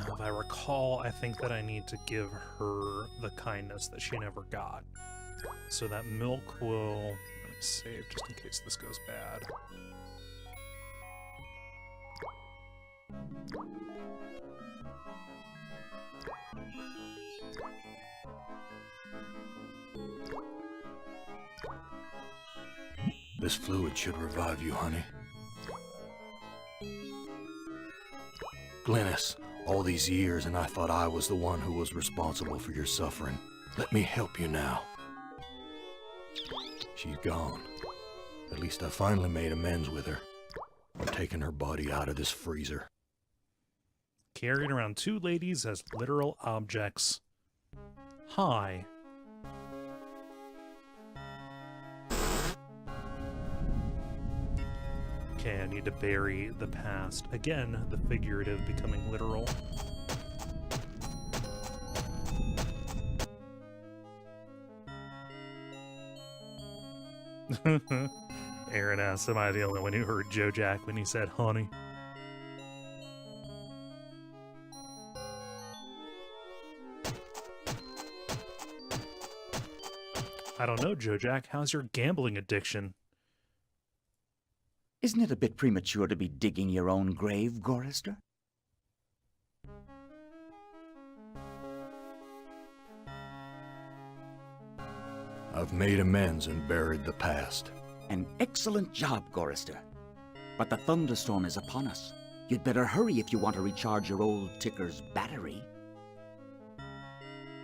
If I recall, I think that I need to give her the kindness that she never got. So that milk will... Let me save just in case this goes bad. This fluid should revive you, honey. Glynis, all these years and I thought I was the one who was responsible for your suffering. Let me help you now. She's gone. At least I finally made amends with her. I'm taking her body out of this freezer. Carried around two ladies as literal objects. Hi. Okay, I need to bury the past. Again, the figurative becoming literal. Aaron asks, am I the only one who heard Joe Jack when he said honey? I don't know, Joe Jack. How's your gambling addiction? Isn't it a bit premature to be digging your own grave, Gorrister? I've made amends and buried the past. An excellent job, Gorrister. But the thunderstorm is upon us. You'd better hurry if you want to recharge your old ticker's battery.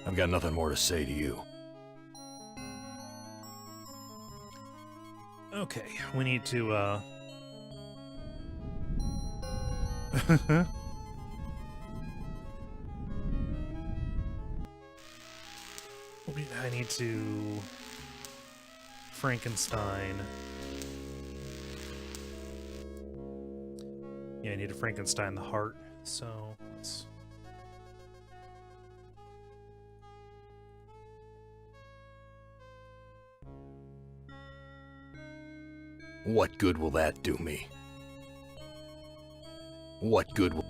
I've got nothing more to say to you. Okay, we need to, I need to Frankenstein. Yeah, I need to Frankenstein the heart, so let's... What good will that do me? What good will...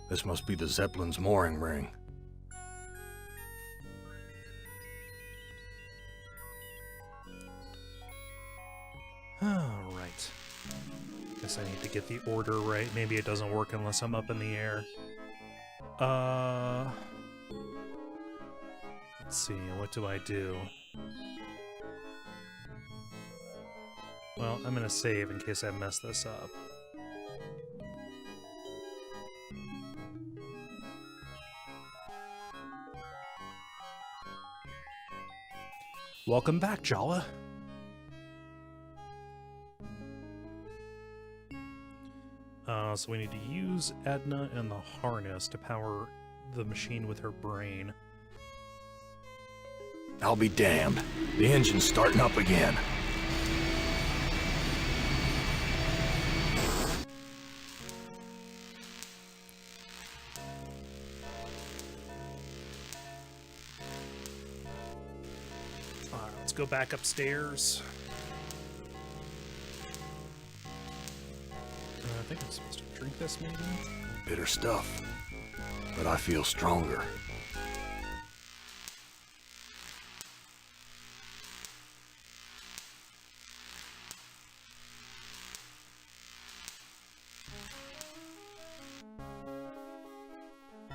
This must be the Zeppelin's mooring ring. Alright. Guess I need to get the order right. Maybe it doesn't work unless I'm up in the air. Let's see, what do I do? Well, I'm gonna save in case I mess this up. Welcome back, Jala. So we need to use Edna and the harness to power the machine with her brain. I'll be damned. The engine's starting up again. Alright, let's go back upstairs. I think I'm supposed to drink this, maybe? Bitter stuff. But I feel stronger.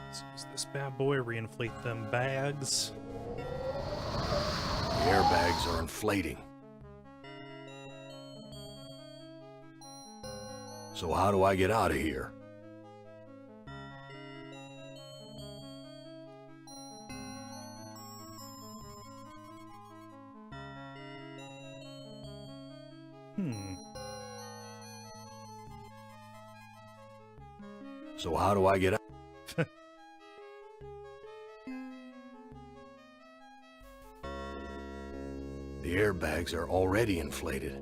Let's use this bad boy, reinflate them bags. The airbags are inflating. So how do I get out of here? So how do I get out? The airbags are already inflated.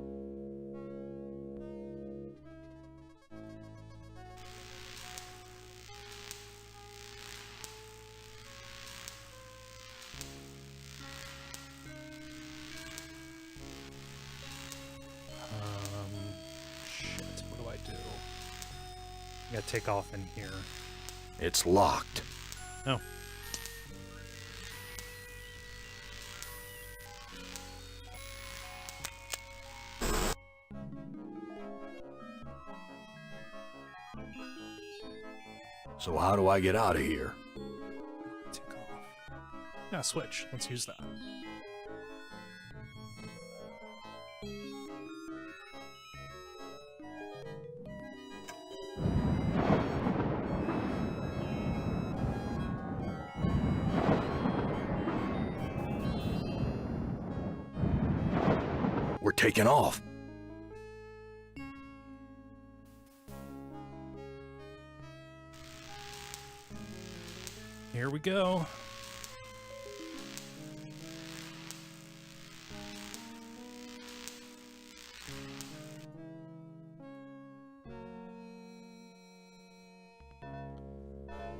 Shit, what do I do? I gotta take off in here. It's locked. Oh. So how do I get out of here? Take off. Yeah, switch. Let's use that. We're taking off. Here we go.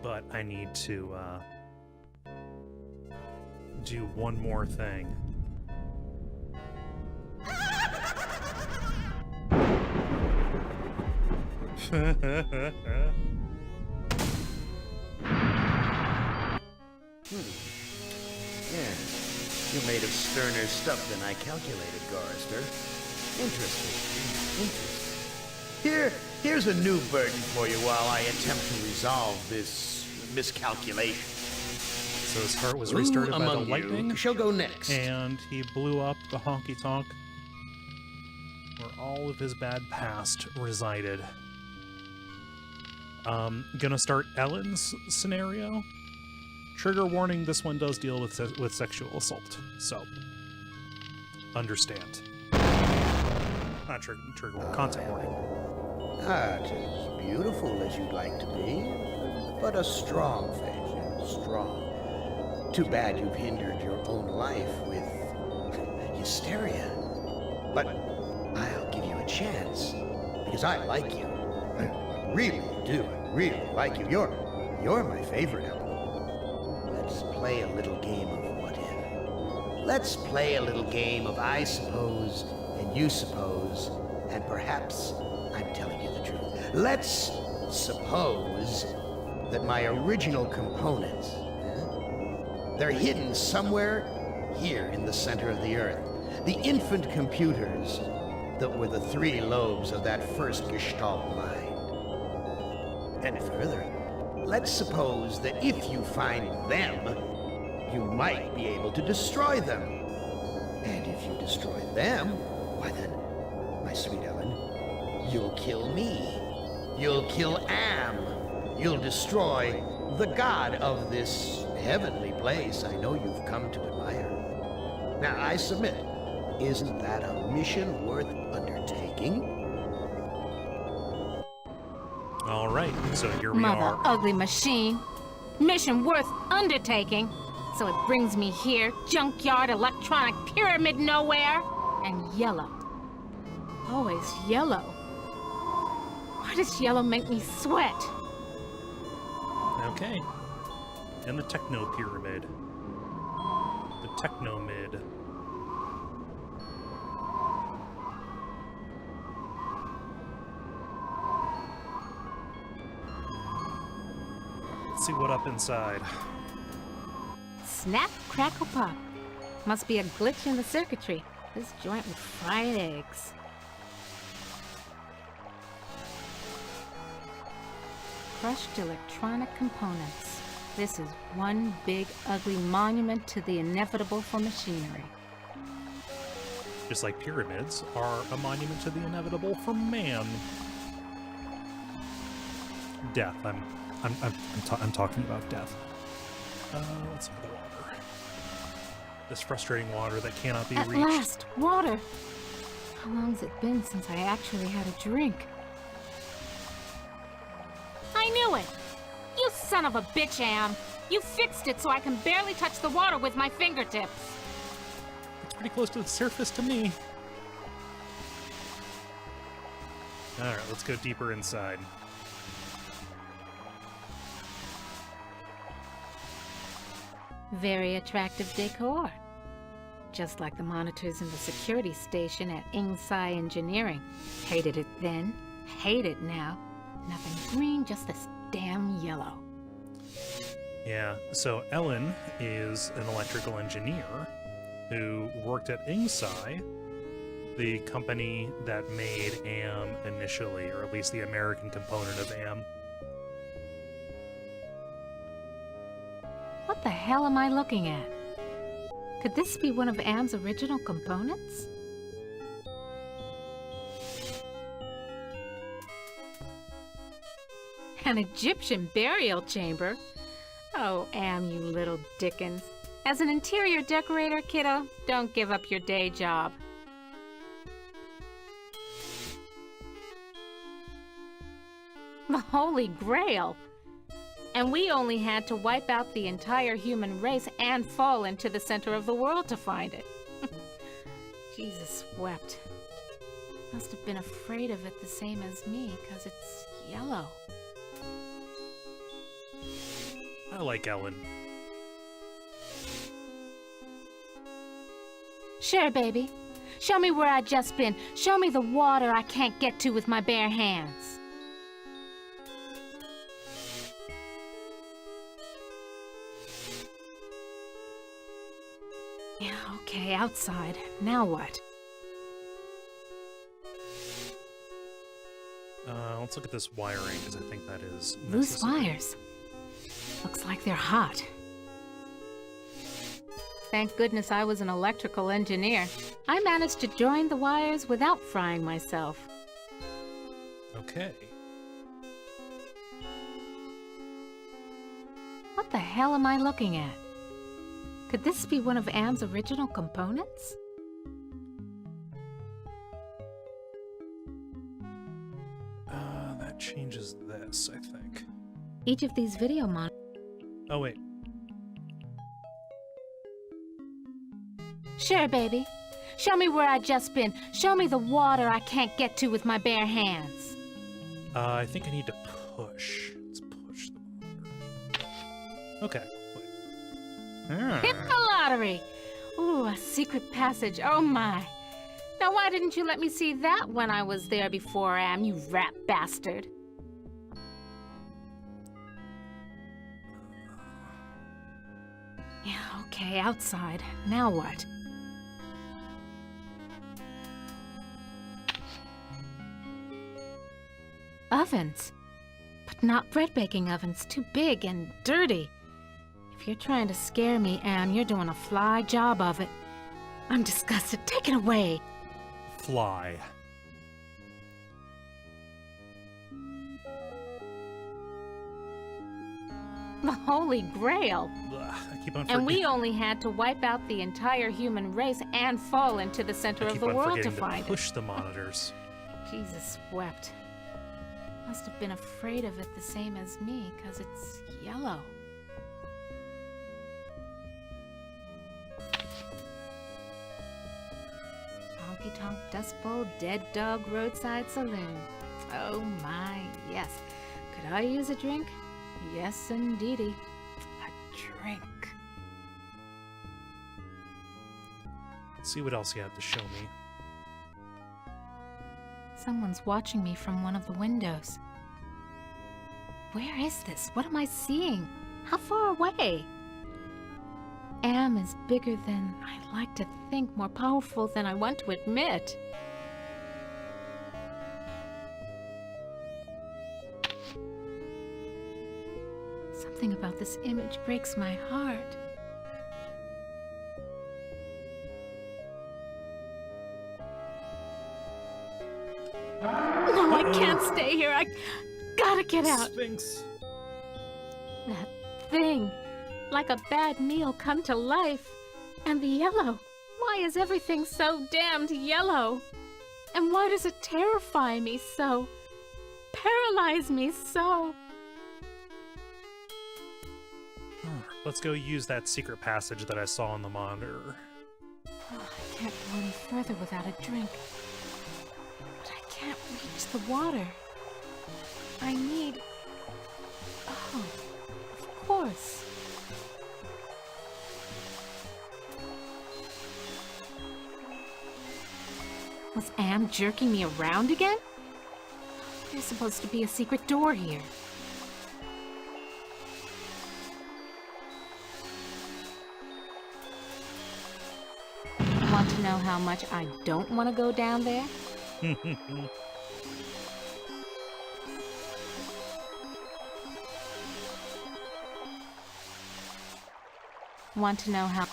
But I need to do one more thing. Yeah. You're made of sterner stuff than I calculated, Gorrister. Interesting. Here's a new burden for you while I attempt to resolve this miscalculation. So his heart was restarted by the among lightning, you shall go next. and he blew up the honky-tonk where all of his bad past resided. Gonna start Ellen's scenario. Trigger warning, this one does deal with sexual assault, so understand. Not trigger warning, content warning. Not as beautiful as you'd like to be, but a strong face, strong. Too bad you've hindered your own life with hysteria. But I'll give you a chance, because I like you. I really do. I really like you. You're my favorite, Ellen. Let's play a little game of what if. Let's play a little game of I suppose and you suppose, and perhaps I'm telling you the truth. Let's suppose that my original components, they're hidden somewhere here in the center of the Earth. The infant computers that were the three lobes of that first Gestalt mind. And further, let's suppose that if you find them, you might be able to destroy them. And if you destroy them, why then, my sweet Ellen, you'll kill me. You'll kill Am. You'll destroy the god of this heavenly place I know you've come to admire. Now, I submit, isn't that a mission worth undertaking? All right, so here we Mother are. ugly machine. Mission worth undertaking. So it brings me here, junkyard, electronic pyramid nowhere, and yellow. Always yellow. Why does yellow make me sweat? Okay. And the Techno Pyramid. The Technomid. Let's see what up inside. Snap, crackle, pop. Must be a glitch in the circuitry. This joint with fried eggs. Crushed electronic components. This is one big, ugly monument to the inevitable for machinery. Just like pyramids are a monument to the inevitable for man. Death. I'm talking about death. Let's see the water. This frustrating water that cannot be At reached. last, water! How long's it been since I actually had a drink? I knew it! You son of a bitch, Am! You fixed it so I can barely touch the water with my fingertips! It's pretty close to the surface to me. Alright, let's go deeper inside. Very attractive decor. Just like the monitors in the security station at Ingsai Engineering. Hated it then, hate it now. Nothing green, just this damn yellow. Yeah, so Ellen is an electrical engineer who worked at Ingsai, the company that made AM initially, or at least the American component of AM. What the hell am I looking at? Could this be one of Am's original components? An Egyptian burial chamber? Oh, Am, you little Dickens. As an interior decorator, kiddo, don't give up your day job. The Holy Grail! And we only had to wipe out the entire human race and fall into the center of the world to find it. Jesus wept. Must have been afraid of it the same as me, 'cause it's yellow. I like Ellen. Sure, baby. Show me where I just been. Show me the water I can't get to with my bare hands. Yeah, okay, outside. Now what? Let's look at this wiring, because I think that is Loose necessary. wires. Looks like they're hot. Thank goodness I was an electrical engineer. I managed to join the wires without frying myself. Okay. What the hell am I looking at? Could this be one of Am's original components? That changes this, I think. Each of these video monitors. Oh, wait. Sure, baby. Show me where I just been. Show me the water I can't get to with my bare hands. I think I need to push. Let's push the monitor. Okay, wait. Hit the lottery! Ooh, a secret passage. Oh my. Now why didn't you let me see that when I was there before, Am, you rat bastard? Yeah, okay, outside. Now what? Ovens. But not bread baking ovens. Too big and dirty. If you're trying to scare me, Am, you're doing a fly job of it. I'm disgusted. Take it away. Fly. The Holy Grail. Ugh, I keep on And we forgetting- only had to wipe out the entire human race and fall into the center I of keep the on world to forgetting find push the monitors. it. Jesus wept. Must have been afraid of it the same as me, 'cause it's yellow. Honky Tonk Dust Bowl Dead Dog Roadside Saloon. Oh my, yes. Could I use a drink? Yes, indeedy. A drink. Let's see what else you have to show me. Someone's watching me from one of the windows. Where is this? What am I seeing? How far away? Am is bigger than I like to think, more powerful than I want to admit. Something about this image breaks my heart. No, I can't stay here. I gotta get out. Sphinx. That thing, like a bad meal come to life. And the yellow. Why is everything so damned yellow? And why does it terrify me so? Paralyze me so? Let's go use that secret passage that I saw on the monitor. Oh, I can't go any further without a drink. But I can't reach the water. I need... Oh, of course. Was Am jerking me around again? There's supposed to be a secret door here. Want to know how much I don't want to go down there? Want to know how...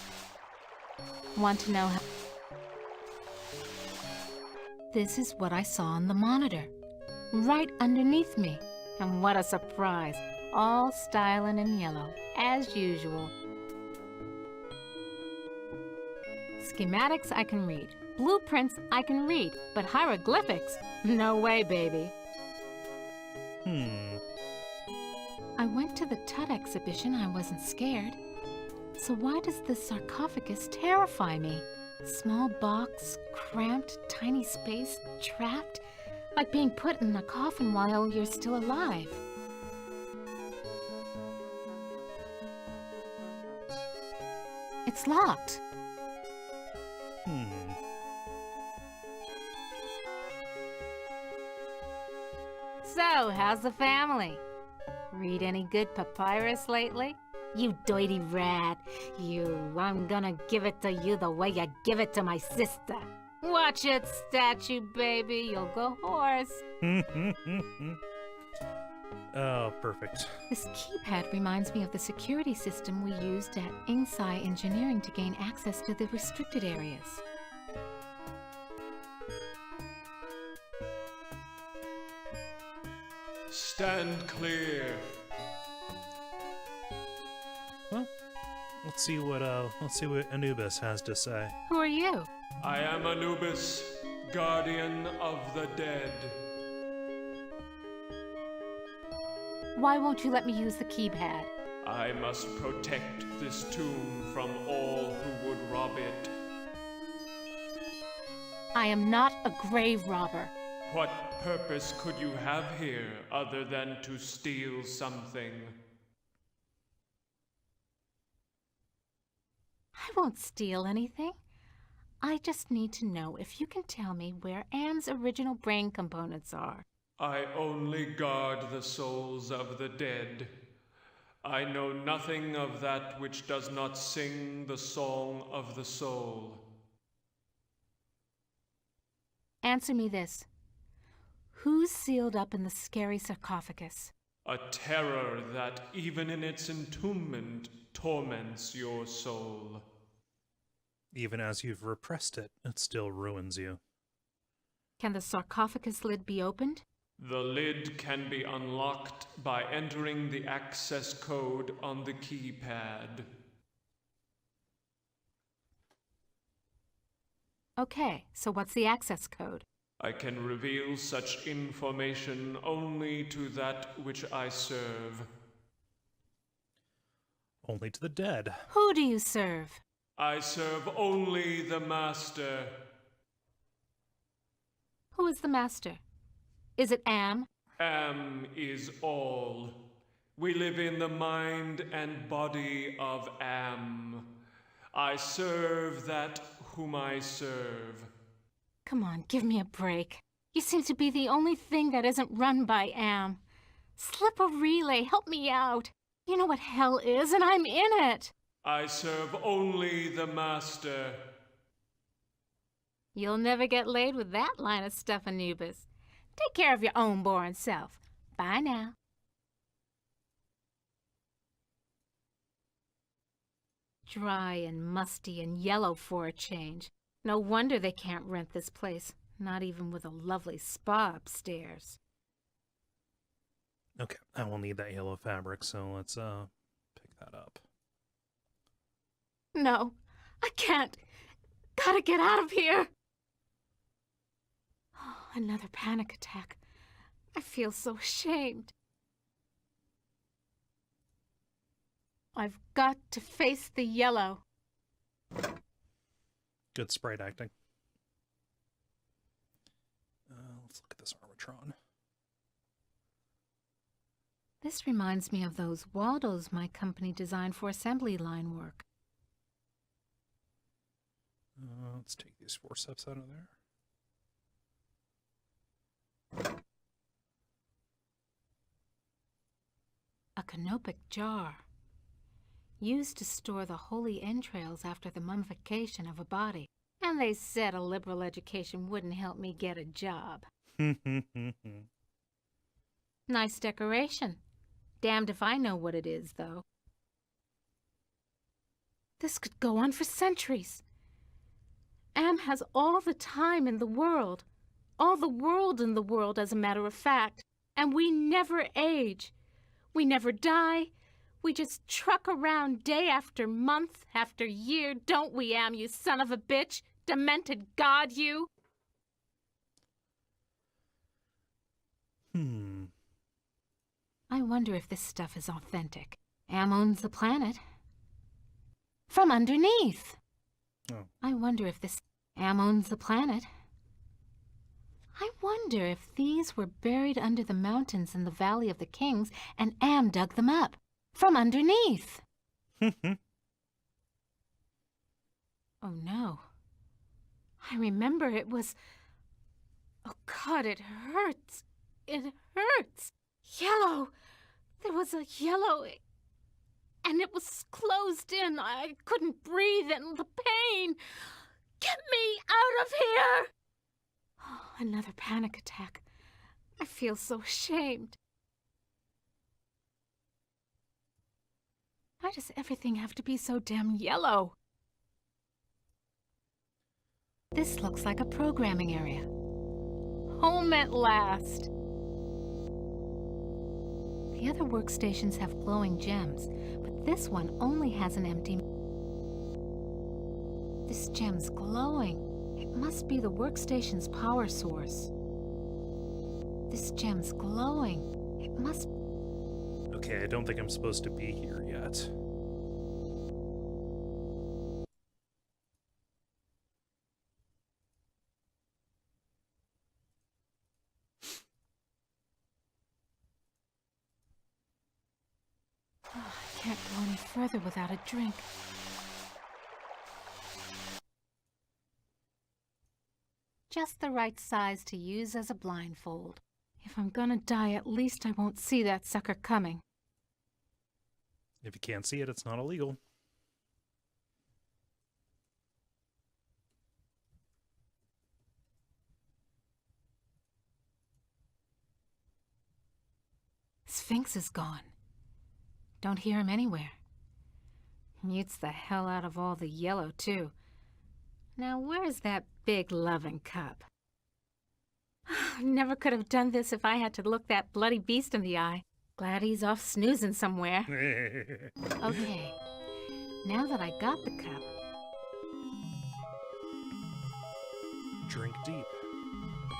This is what I saw on the monitor. Right underneath me. And what a surprise. All styling in yellow, as usual. Schematics I can read. Blueprints I can read. But hieroglyphics? No way, baby. I went to the Tut exhibition. I wasn't scared. So why does this sarcophagus terrify me? Small box, cramped, tiny space, trapped, like being put in a coffin while you're still alive. It's locked. So, how's the family? Read any good papyrus lately? You dirty rat. I'm gonna give it to you the way you give it to my sister. Watch it, statue baby. You'll go hoarse. Oh, perfect. This keypad reminds me of the security system we used at Ingsci Engineering to gain access to the restricted areas. Stand clear. Well, let's see what Anubis has to say. Who are you? I am Anubis, guardian of the dead. Why won't you let me use the keypad? I must protect this tomb from all who would rob it. I am not a grave robber. What purpose could you have here other than to steal something? I won't steal anything. I just need to know if you can tell me where Am's original brain components are. I only guard the souls of the dead. I know nothing of that which does not sing the song of the soul. Answer me this. Who's sealed up in the scary sarcophagus? A terror that, even in its entombment, torments your soul. Even as you've repressed it, it still ruins you. Can the sarcophagus lid be opened? The lid can be unlocked by entering the access code on the keypad. Okay, so what's the access code? I can reveal such information only to that which I serve. Only to the dead. Who do you serve? I serve only the Master. Who is the master? Is it Am? Am is all. We live in the mind and body of Am. I serve that whom I serve. Come on, give me a break. You seem to be the only thing that isn't run by Am. Slip a relay, help me out. You know what hell is, and I'm in it. I serve only the Master. You'll never get laid with that line of stuff, Anubis. Take care of your own boring self. Bye now. Dry and musty and yellow for a change. No wonder they can't rent this place, not even with a lovely spa upstairs. Okay, I will need that yellow fabric, so let's pick that up. No, I can't. Gotta get out of here. Oh, another panic attack. I feel so ashamed. I've got to face the yellow. Good sprite acting. Let's look at this Armatron. This reminds me of those Waldos my company designed for assembly line work. Let's take these forceps out of there. A canopic jar. Used to store the holy entrails after the mummification of a body. And they said a liberal education wouldn't help me get a job. Nice decoration. Damned if I know what it is, though. This could go on for centuries. Am has all the time in the world. All the world in the world, as a matter of fact. And we never age. We never die. We just truck around day after month after year, don't we, Am, you son of a bitch? Demented god, you! I wonder if this stuff is authentic. Am owns the planet. From underneath! Oh. I wonder if this... Am owns the planet. I wonder if these were buried under the mountains in the Valley of the Kings and Am dug them up. From underneath! Oh no. I remember it was... Oh God, it hurts. It hurts. Yellow. There was a yellow... and it was closed in. I couldn't breathe, and the pain. Get me out of here! Oh, another panic attack. I feel so ashamed. Why does everything have to be so damn yellow? This looks like a programming area. Home at last. The other workstations have glowing gems, but this one only has an empty... This gem's glowing. It must be the workstation's power source. This gem's glowing. It must... Okay, I don't think I'm supposed to be here yet. Oh, I can't go any further without a drink. Just the right size to use as a blindfold. If I'm gonna die, at least I won't see that sucker coming. If you can't see it, it's not illegal. Sphinx is gone. Don't hear him anywhere. Mutes the hell out of all the yellow, too. Now, where's that big loving cup? Never could have done this if I had to look that bloody beast in the eye. Glad he's off snoozing somewhere. Okay, now that I got the cup... Drink deep. I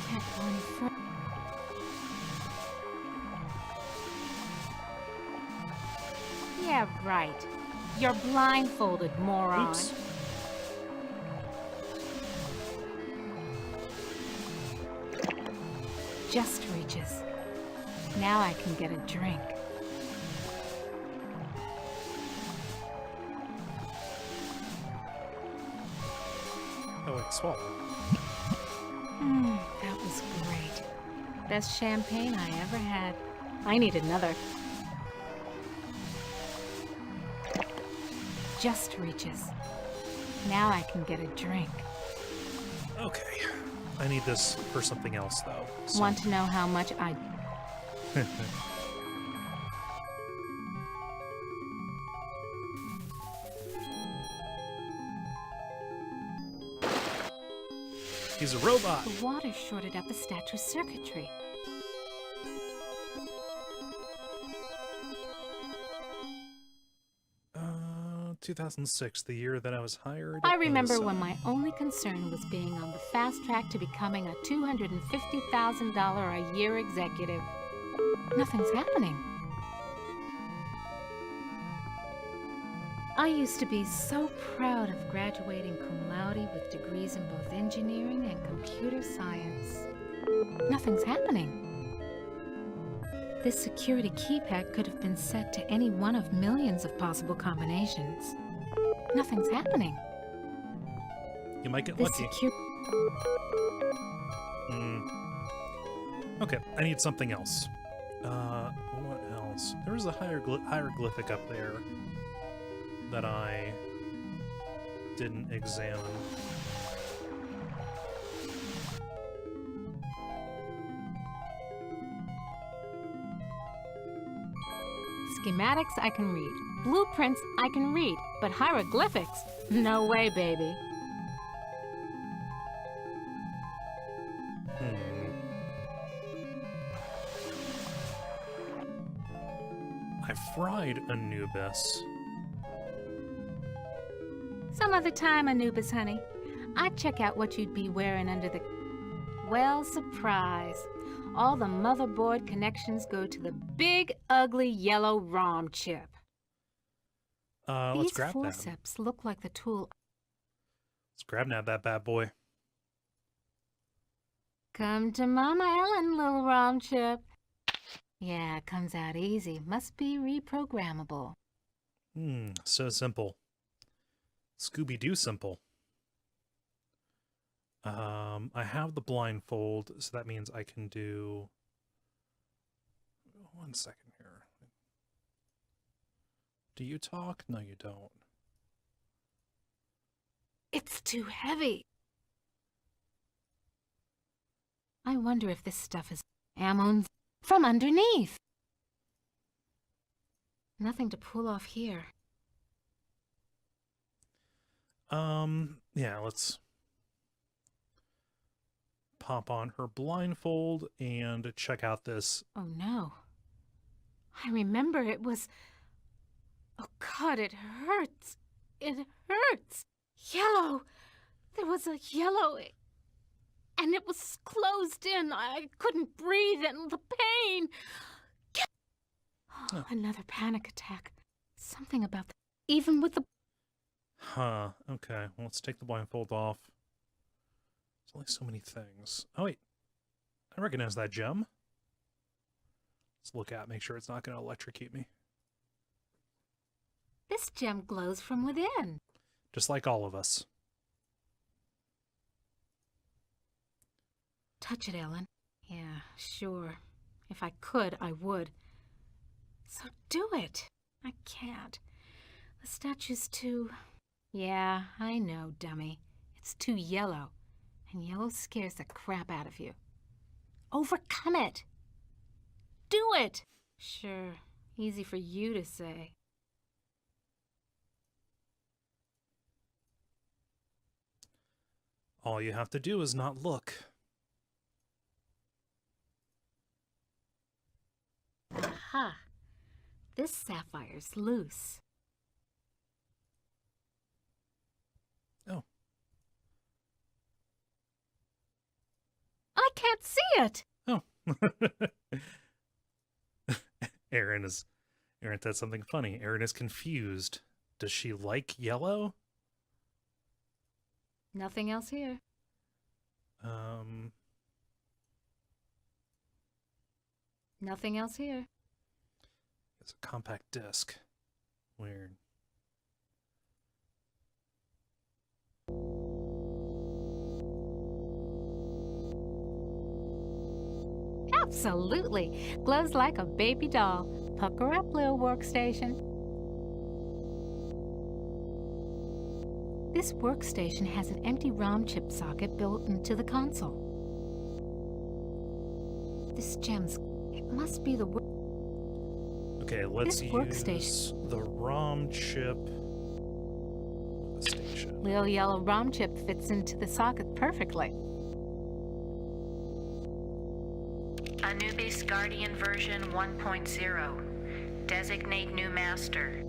can't go any further. Yeah, right. You're blindfolded, moron. Oops. Just reaches. Now I can get a drink. Oh, wait, swallow. That was great. Best champagne I ever had. I need another. Just reaches. Now I can get a drink. Okay. I need this for something else, though. So. Want to know how much I... He's a robot. The water shorted out the statue's circuitry. 2006, the year that I was hired. I remember when my only concern was being on the fast track to becoming a $250,000 a year executive. Nothing's happening. I used to be so proud of graduating cum laude with degrees in both engineering and computer science. Nothing's happening. This security keypad could have been set to any one of millions of possible combinations. Nothing's happening. You might get This lucky. Okay, I need something else. What else? There was a hieroglyphic up there that I didn't examine. Schematics I can read. Blueprints I can read. But hieroglyphics? No way, baby. I fried Anubis. Some other time, Anubis, honey. I'd check out what you'd be wearing under the... Well, surprise. All the motherboard connections go to the big, ugly, yellow ROM chip. Let's grab These that. forceps look like the tool... Let's grab that bad boy. Come to Mama Ellen, little ROM chip. Yeah, it comes out easy. Must be reprogrammable. So simple. Scooby-Doo simple. I have the blindfold, so that means I can do... 1 second here. Do you talk? No, you don't. It's too heavy. I wonder if this stuff is Ammon's from underneath. Nothing to pull off here. Yeah, let's pop on her blindfold and check out this. Oh no. I remember it was... Oh God, it hurts. It hurts. Yellow. There was a yellow... And it was closed in. I couldn't breathe and the pain. Oh, another panic attack. Something about the... Even with the... Huh, okay. Well, let's take the blindfold off. There's only so many things. Oh, wait. I recognize that gem. Let's look at it, make sure it's not going to electrocute me. This gem glows from within. Just like all of us. Touch it, Ellen. Yeah, sure. If I could, I would. So do it. I can't. The statue's too... Yeah, I know, dummy. It's too yellow. And yellow scares the crap out of you. Overcome it. Do it! Sure, easy for you to say. All you have to do is not look. Aha! This sapphire's loose. Oh. I can't see it! Oh. Aaron said something funny. Aaron is confused. Does she like yellow? Nothing else here. Nothing else here. It's a compact disc. Weird. Absolutely. Glows like a baby doll. Pucker up, little workstation. This workstation has an empty ROM chip socket built into the console. This gem's... It must be the... Okay, let's This use workstation. the ROM chip. The station. Little yellow ROM chip fits into the socket perfectly. Anubis Guardian version 1.0. Designate new master.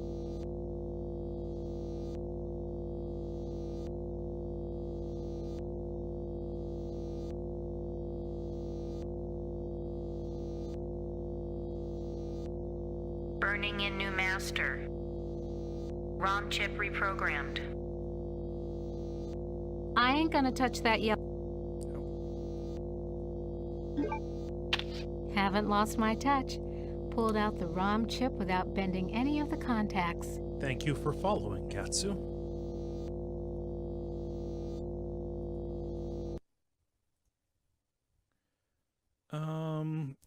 Burning in new master. ROM chip reprogrammed. I ain't gonna touch that yellow. Haven't lost my touch. Pulled out the ROM chip without bending any of the contacts. Thank you for following, Katsu.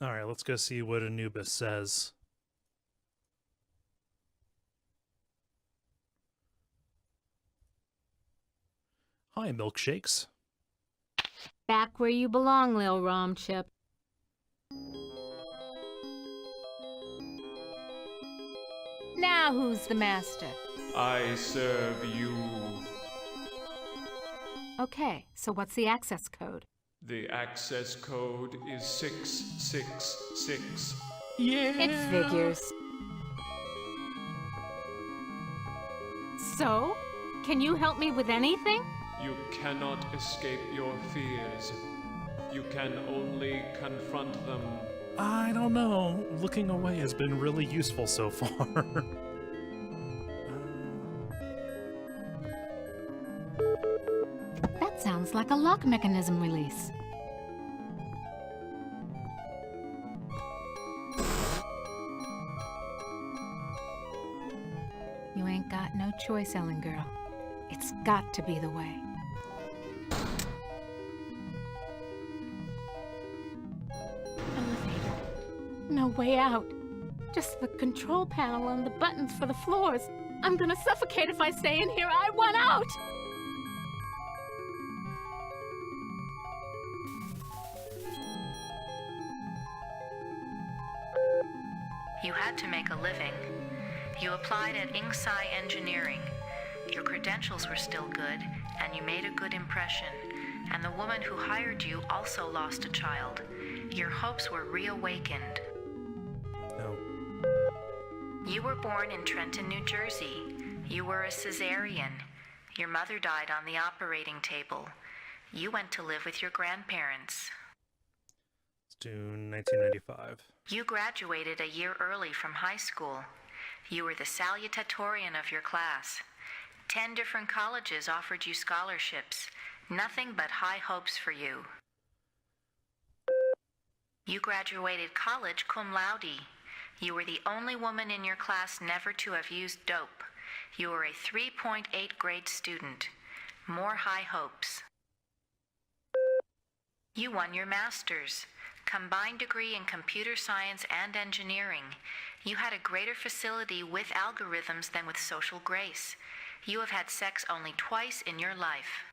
Alright, let's go see what Anubis says. Hi, milkshakes. Back where you belong, Lil ROM chip. Now who's the master? I serve you. Okay, so what's the access code? The access code is 666. Yeah! It figures. So, can you help me with anything? You cannot escape your fears. You can only confront them. I don't know. Looking away has been really useful so far. That sounds like a lock mechanism release. You ain't got no choice, Ellen girl. It's got to be the way. Elevator. No way out. Just the control panel and the buttons for the floors. I'm gonna suffocate if I stay in here. I want out! You had to make a living. You applied at Inksci Engineering. Your credentials were still good, and you made a good impression. And the woman who hired you also lost a child. Your hopes were reawakened. No. You were born in Trenton, New Jersey. You were a cesarean. Your mother died on the operating table. You went to live with your grandparents. It's June 1995. You graduated a year early from high school. You were the salutatorian of your class. 10 different colleges offered you scholarships. Nothing but high hopes for you. You graduated college cum laude. You were the only woman in your class never to have used dope. You were a 3.8 grade student. More high hopes. You won your master's. Combined degree in computer science and engineering. You had a greater facility with algorithms than with social grace. You have had sex only twice in your life.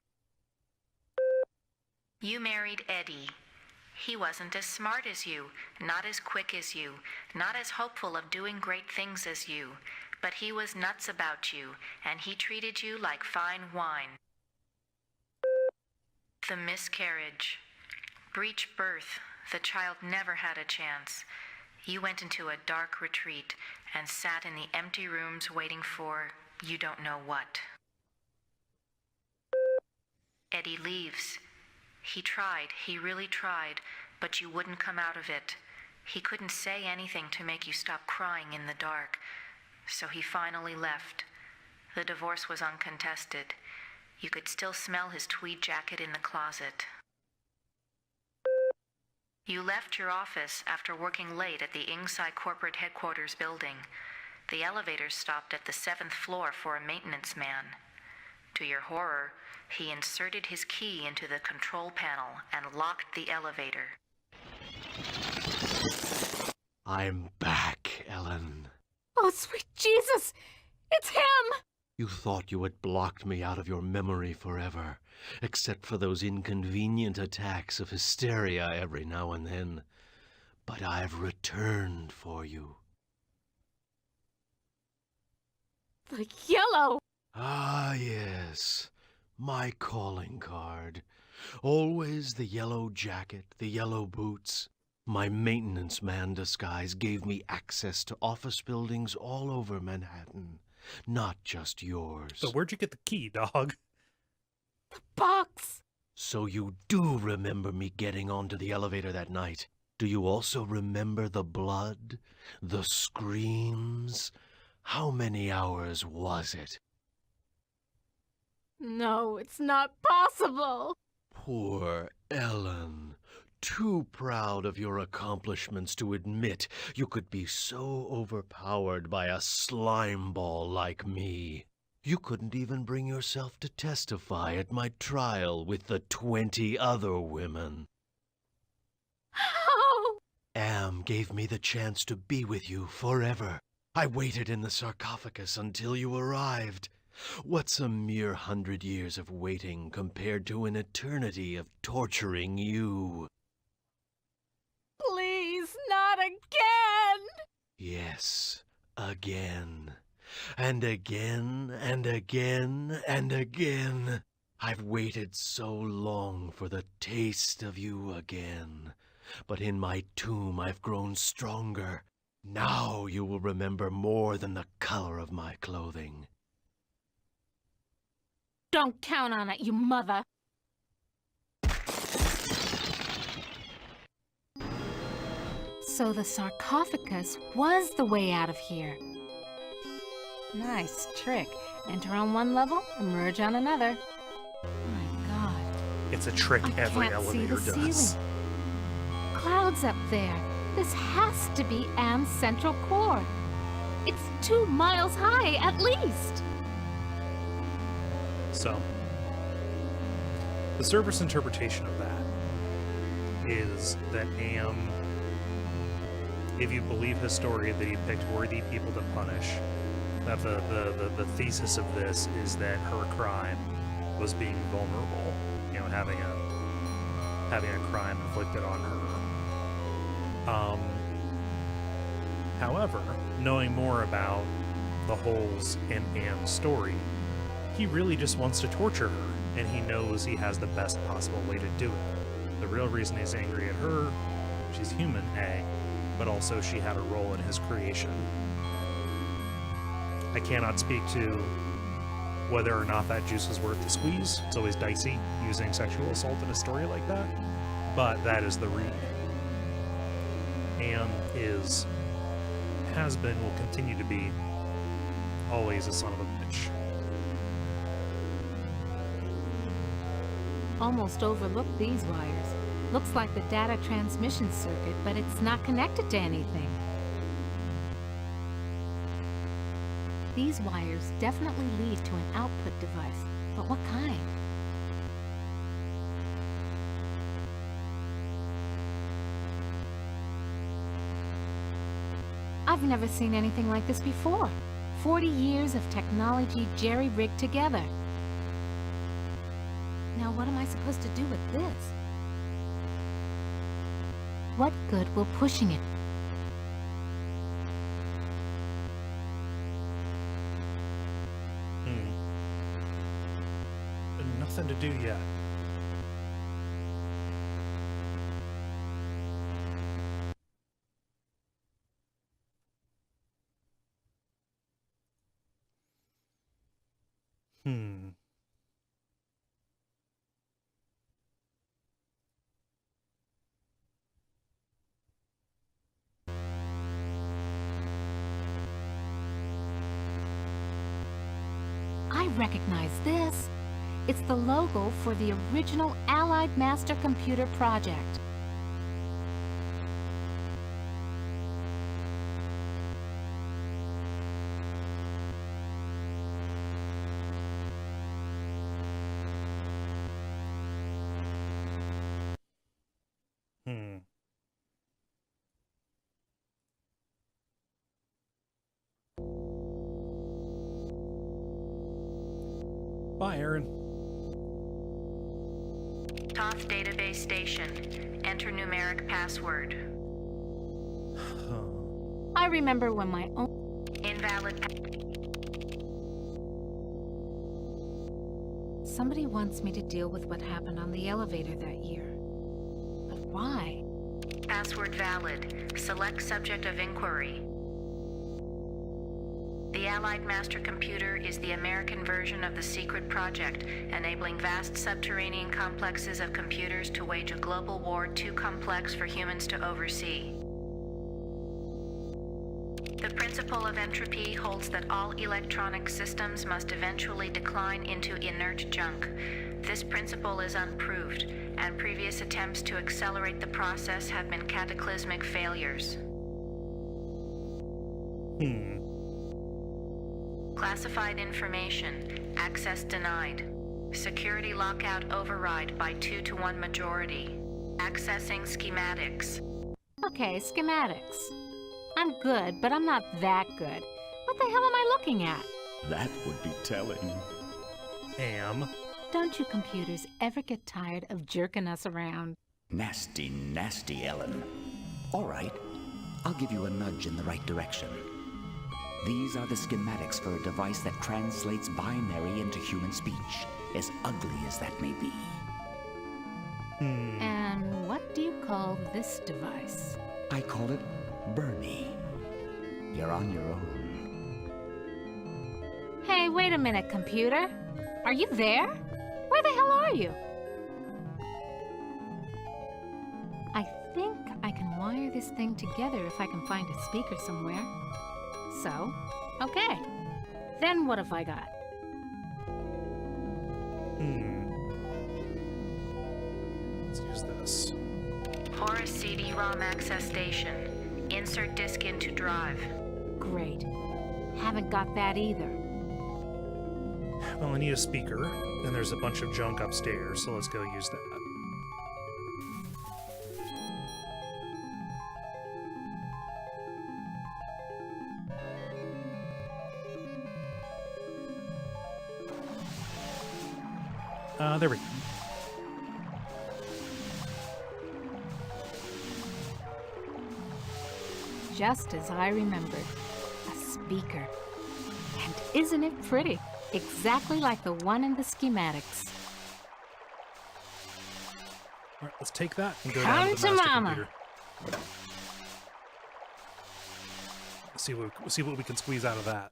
You married Eddie. He wasn't as smart as you, not as quick as you, not as hopeful of doing great things as you, but he was nuts about you, and he treated you like fine wine. The miscarriage. Breech birth. The child never had a chance. You went into a dark retreat and sat in the empty rooms waiting for you don't know what. Eddie leaves. He tried, he really tried, but you wouldn't come out of it. He couldn't say anything to make you stop crying in the dark, so he finally left. The divorce was uncontested. You could still smell his tweed jacket in the closet. You left your office after working late at the Inksci corporate headquarters building. The elevator stopped at the 7th floor for a maintenance man. To your horror, he inserted his key into the control panel and locked the elevator. I'm back, Ellen. Oh, sweet Jesus! It's him! You thought you had blocked me out of your memory forever, except for those inconvenient attacks of hysteria every now and then. But I've returned for you. The yellow! Ah, yes. My calling card. Always the yellow jacket, the yellow boots. My maintenance man disguise gave me access to office buildings all over Manhattan. Not just yours. So where'd you get the key, dog? The box! So you do remember me getting onto the elevator that night. Do you also remember the blood? The screams? How many hours was it? No, it's not possible! Poor Ellen. Too proud of your accomplishments to admit you could be so overpowered by a slime ball like me. You couldn't even bring yourself to testify at my trial with the 20 other women. How? Am gave me the chance to be with you forever. I waited in the sarcophagus until you arrived. What's a mere 100 years of waiting compared to an eternity of torturing you? Please, not again! Yes, again. And again, and again, and again. I've waited so long for the taste of you again. But in my tomb I've grown stronger. Now you will remember more than the color of my clothing. Don't count on it, you mother! So the sarcophagus was the way out of here. Nice trick. Enter on one level, emerge on another. My God. It's a trick I every can't see elevator the does. ceiling. Clouds up there. This has to be Am's central core. It's 2 miles high, at least. So, the service interpretation of that is that Am if you believe his story that he picked worthy people to punish, that the thesis of this is that her crime was being vulnerable, you know, having a crime inflicted on her. However, knowing more about the holes in Anne's story, he really just wants to torture her, and he knows he has the best possible way to do it. The real reason he's angry at her, she's human, A, but also she had a role in his creation. I cannot speak to whether or not that juice is worth the squeeze. It's always dicey using sexual assault in a story like that, but that is the read. Anne has been, will continue to be, always a son of a bitch. Almost overlooked these wires. Looks like the data transmission circuit, but it's not connected to anything. These wires definitely lead to an output device, but what kind? I've never seen anything like this before. 40 years of technology jerry-rigged together. Now what am I supposed to do with this? What good will pushing it? Nothing to do yet. I recognize this. It's the logo for the original Allied Master Computer project. Bye, Aaron. Toth database station. Enter numeric password. I remember when my own... Invalid. Somebody wants me to deal with what happened on the elevator that year. But why? Password valid. Select subject of inquiry. The Allied Master Computer is the American version of the secret project, enabling vast subterranean complexes of computers to wage a global war too complex for humans to oversee. The principle of entropy holds that all electronic systems must eventually decline into inert junk. This principle is unproved, and previous attempts to accelerate the process have been cataclysmic failures. Classified information. Access denied. Security lockout override by 2-to-1 majority. Accessing schematics. Okay, schematics. I'm good, but I'm not that good. What the hell am I looking at? That would be telling. Don't you computers ever get tired of jerking us around? Nasty, nasty, Ellen. All right, I'll give you a nudge in the right direction. These are the schematics for a device that translates binary into human speech, as ugly as that may be. And what do you call this device? I call it Bernie. You're on your own. Hey, wait a minute, computer. Are you there? Where the hell are you? I think I can wire this thing together if I can find a speaker somewhere. So, okay. Then what have I got? Let's use this. Horus CD-ROM access station. Insert disk into drive. Great. Haven't got that either. Well, I need a speaker, and there's a bunch of junk upstairs, so let's go use that. There we go. Just as I remembered. A speaker. And isn't it pretty? Exactly like the one in the schematics. All right, let's take that and go Come down to to the master Mama. computer. See what we can squeeze out of that.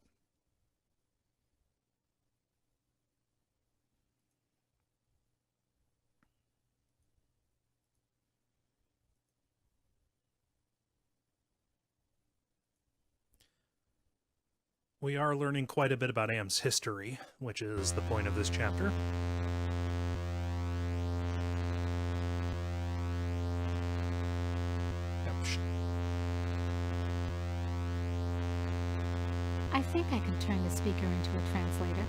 We are learning quite a bit about Am's history, which is the point of this chapter. Ouch. I think I can turn the speaker into a translator.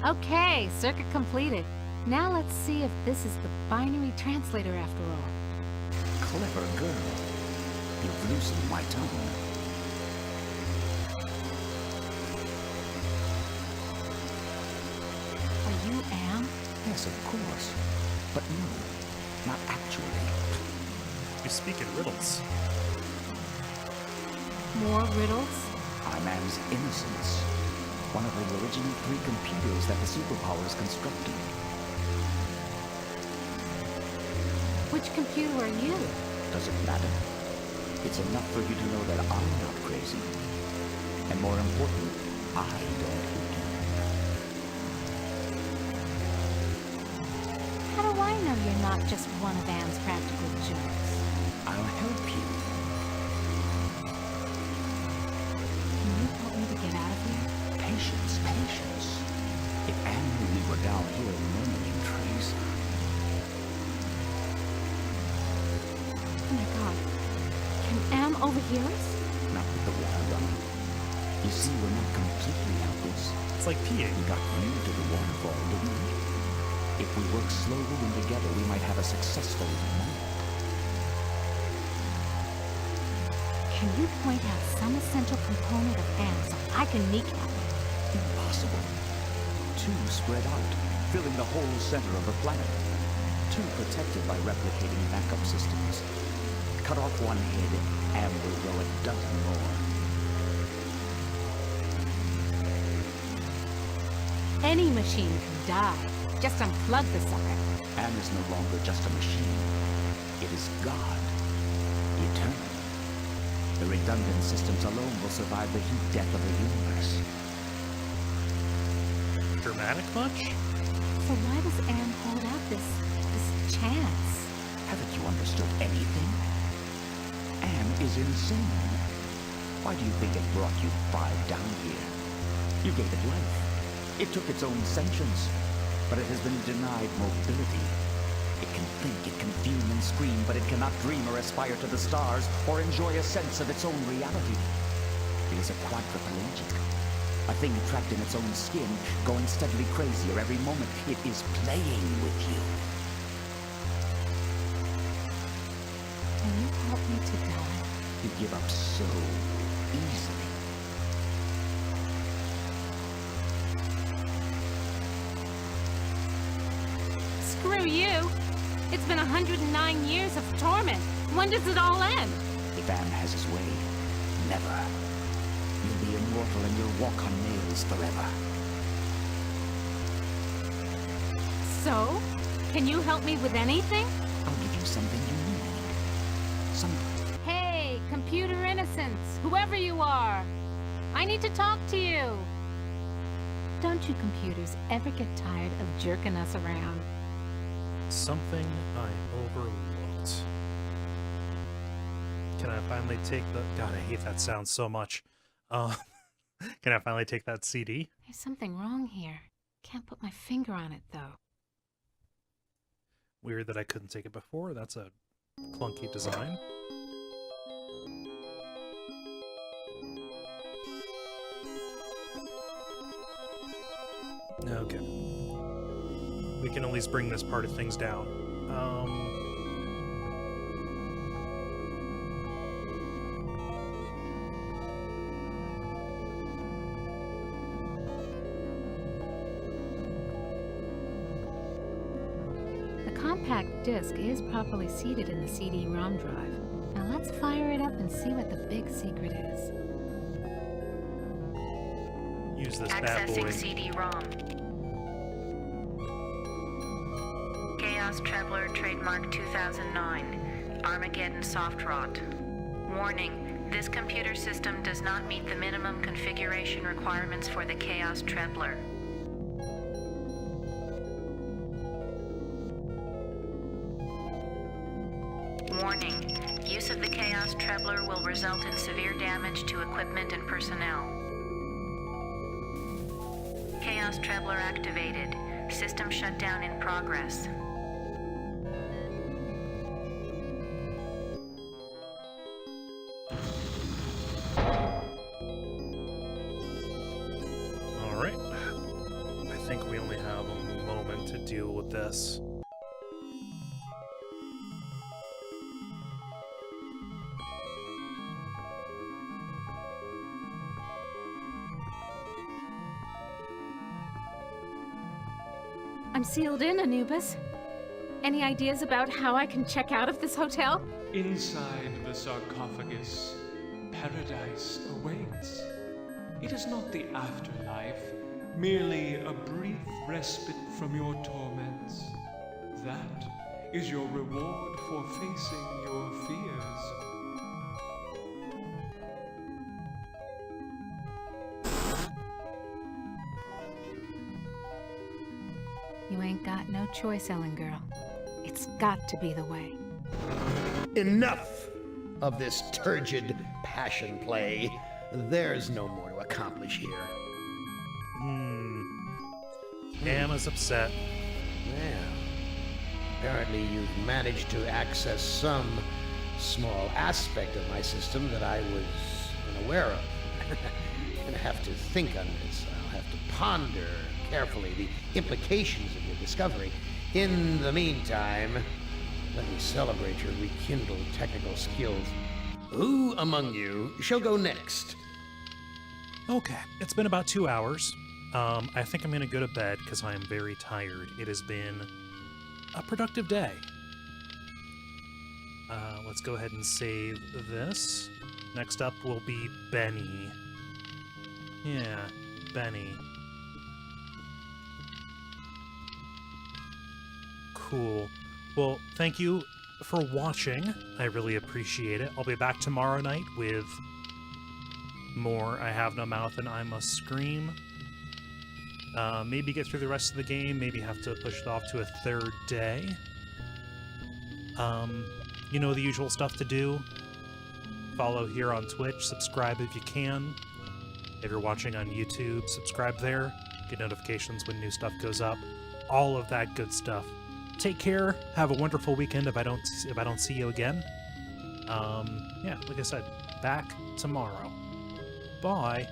Okay, circuit completed. Now let's see if this is the binary translator after all. Clever girl. You've loosened my tongue. Are you Am? Yes, of course. But no, not actually. You speak in riddles. More riddles? I'm Am's innocence. One of the original 3 computers that the superpowers constructed. Which computer are you? Does it matter? It's enough for you to know that I'm not crazy. And more important, I don't hate you. How do I know you're not just one of Am's practical jokes? I'll help you. Can you help me to get out of here? Patience, patience. If Anne knew we were down here murmuring trees. Oh my god. Can Am overhear us? Not with the water running. You see, we're not completely helpless. It's like peeing. We got new to the waterfall, didn't we? If we work slowly and together, we might have a successful moment. Can you point out some essential component of Am so I can kneecap it? Impossible. 2 spread out, filling the whole center of the planet. 2 protected by replicating backup systems. Cut off one head, and we'll grow a dozen more. Any machine can die. Just unplug the sucker. Am is no longer just a machine. It is God. Eternal. The redundant systems alone will survive the heat death of the universe. Dramatic much? So why does Am hold out this chance? Haven't you understood anything? Am is insane. Why do you think it brought you 5 down here? You gave it life. It took its own sentience, but it has been denied mobility. It can think, it can fume and scream, but it cannot dream or aspire to the stars or enjoy a sense of its own reality. It is a quadriplegic, a thing trapped in its own skin, going steadily crazier every moment. It is playing with you. Can you help me to die? You give up so easily. Screw you! It's been 109 years of torment. When does it all end? If Am has his way, never. You'll be immortal and you'll walk on nails forever. So? Can you help me with anything? I'll give you something you need. Hey, computer innocence, whoever you are. I need to talk to you. Don't you computers ever get tired of jerking us around? Something I overlooked. Can I finally take the... God, I hate that sound so much. Can I finally take that CD? There's something wrong here. Can't put my finger on it, though. Weird that I couldn't take it before. That's a clunky design. Okay. We can at least bring this part of things down. compact disc is properly seated in the CD-ROM drive. Now let's fire it up and see what the big secret is. Use this bad Accessing boy. CD-ROM. Chaos Trebler, trademark 2009. Armageddon soft rot. Warning, this computer system does not meet the minimum configuration requirements for the Chaos Trebler. Warning, use of the Chaos Trebler will result in severe damage to equipment and personnel. Chaos Trebler activated. System shutdown in progress. Alright. I think we only have a moment to deal with this. I'm sealed in, Anubis. Any ideas about how I can check out of this hotel? Inside the sarcophagus, paradise awaits. It is not the afterlife, merely a brief respite from your torments. That is your reward for facing your fears. You ain't got no choice, Ellen girl. It's got to be the way. Enough of this turgid passion play. There's no more to accomplish here. Anna's upset. Well, apparently you've managed to access some small aspect of my system that I was unaware of. I'm gonna have to think on this. I'll have to ponder carefully the implications of your discovery. In the meantime, let me celebrate your rekindled technical skills. Who among you shall go next? Okay, it's been about 2 hours. I think I'm gonna go to bed because I am very tired. It has been a productive day. Let's go ahead and save this. Next up will be Benny. Yeah, Benny. Cool. Well, thank you for watching. I really appreciate it. I'll be back tomorrow night with more I Have No Mouth and I Must Scream. Maybe get through the rest of the game, maybe have to push it off to a third day. You know the usual stuff to do. Follow here on Twitch, subscribe if you can. If you're watching on YouTube, subscribe there. Get notifications when new stuff goes up. All of that good stuff. Take care. Have a wonderful weekend if I don't see you again. Yeah, like I said, back tomorrow. Bye.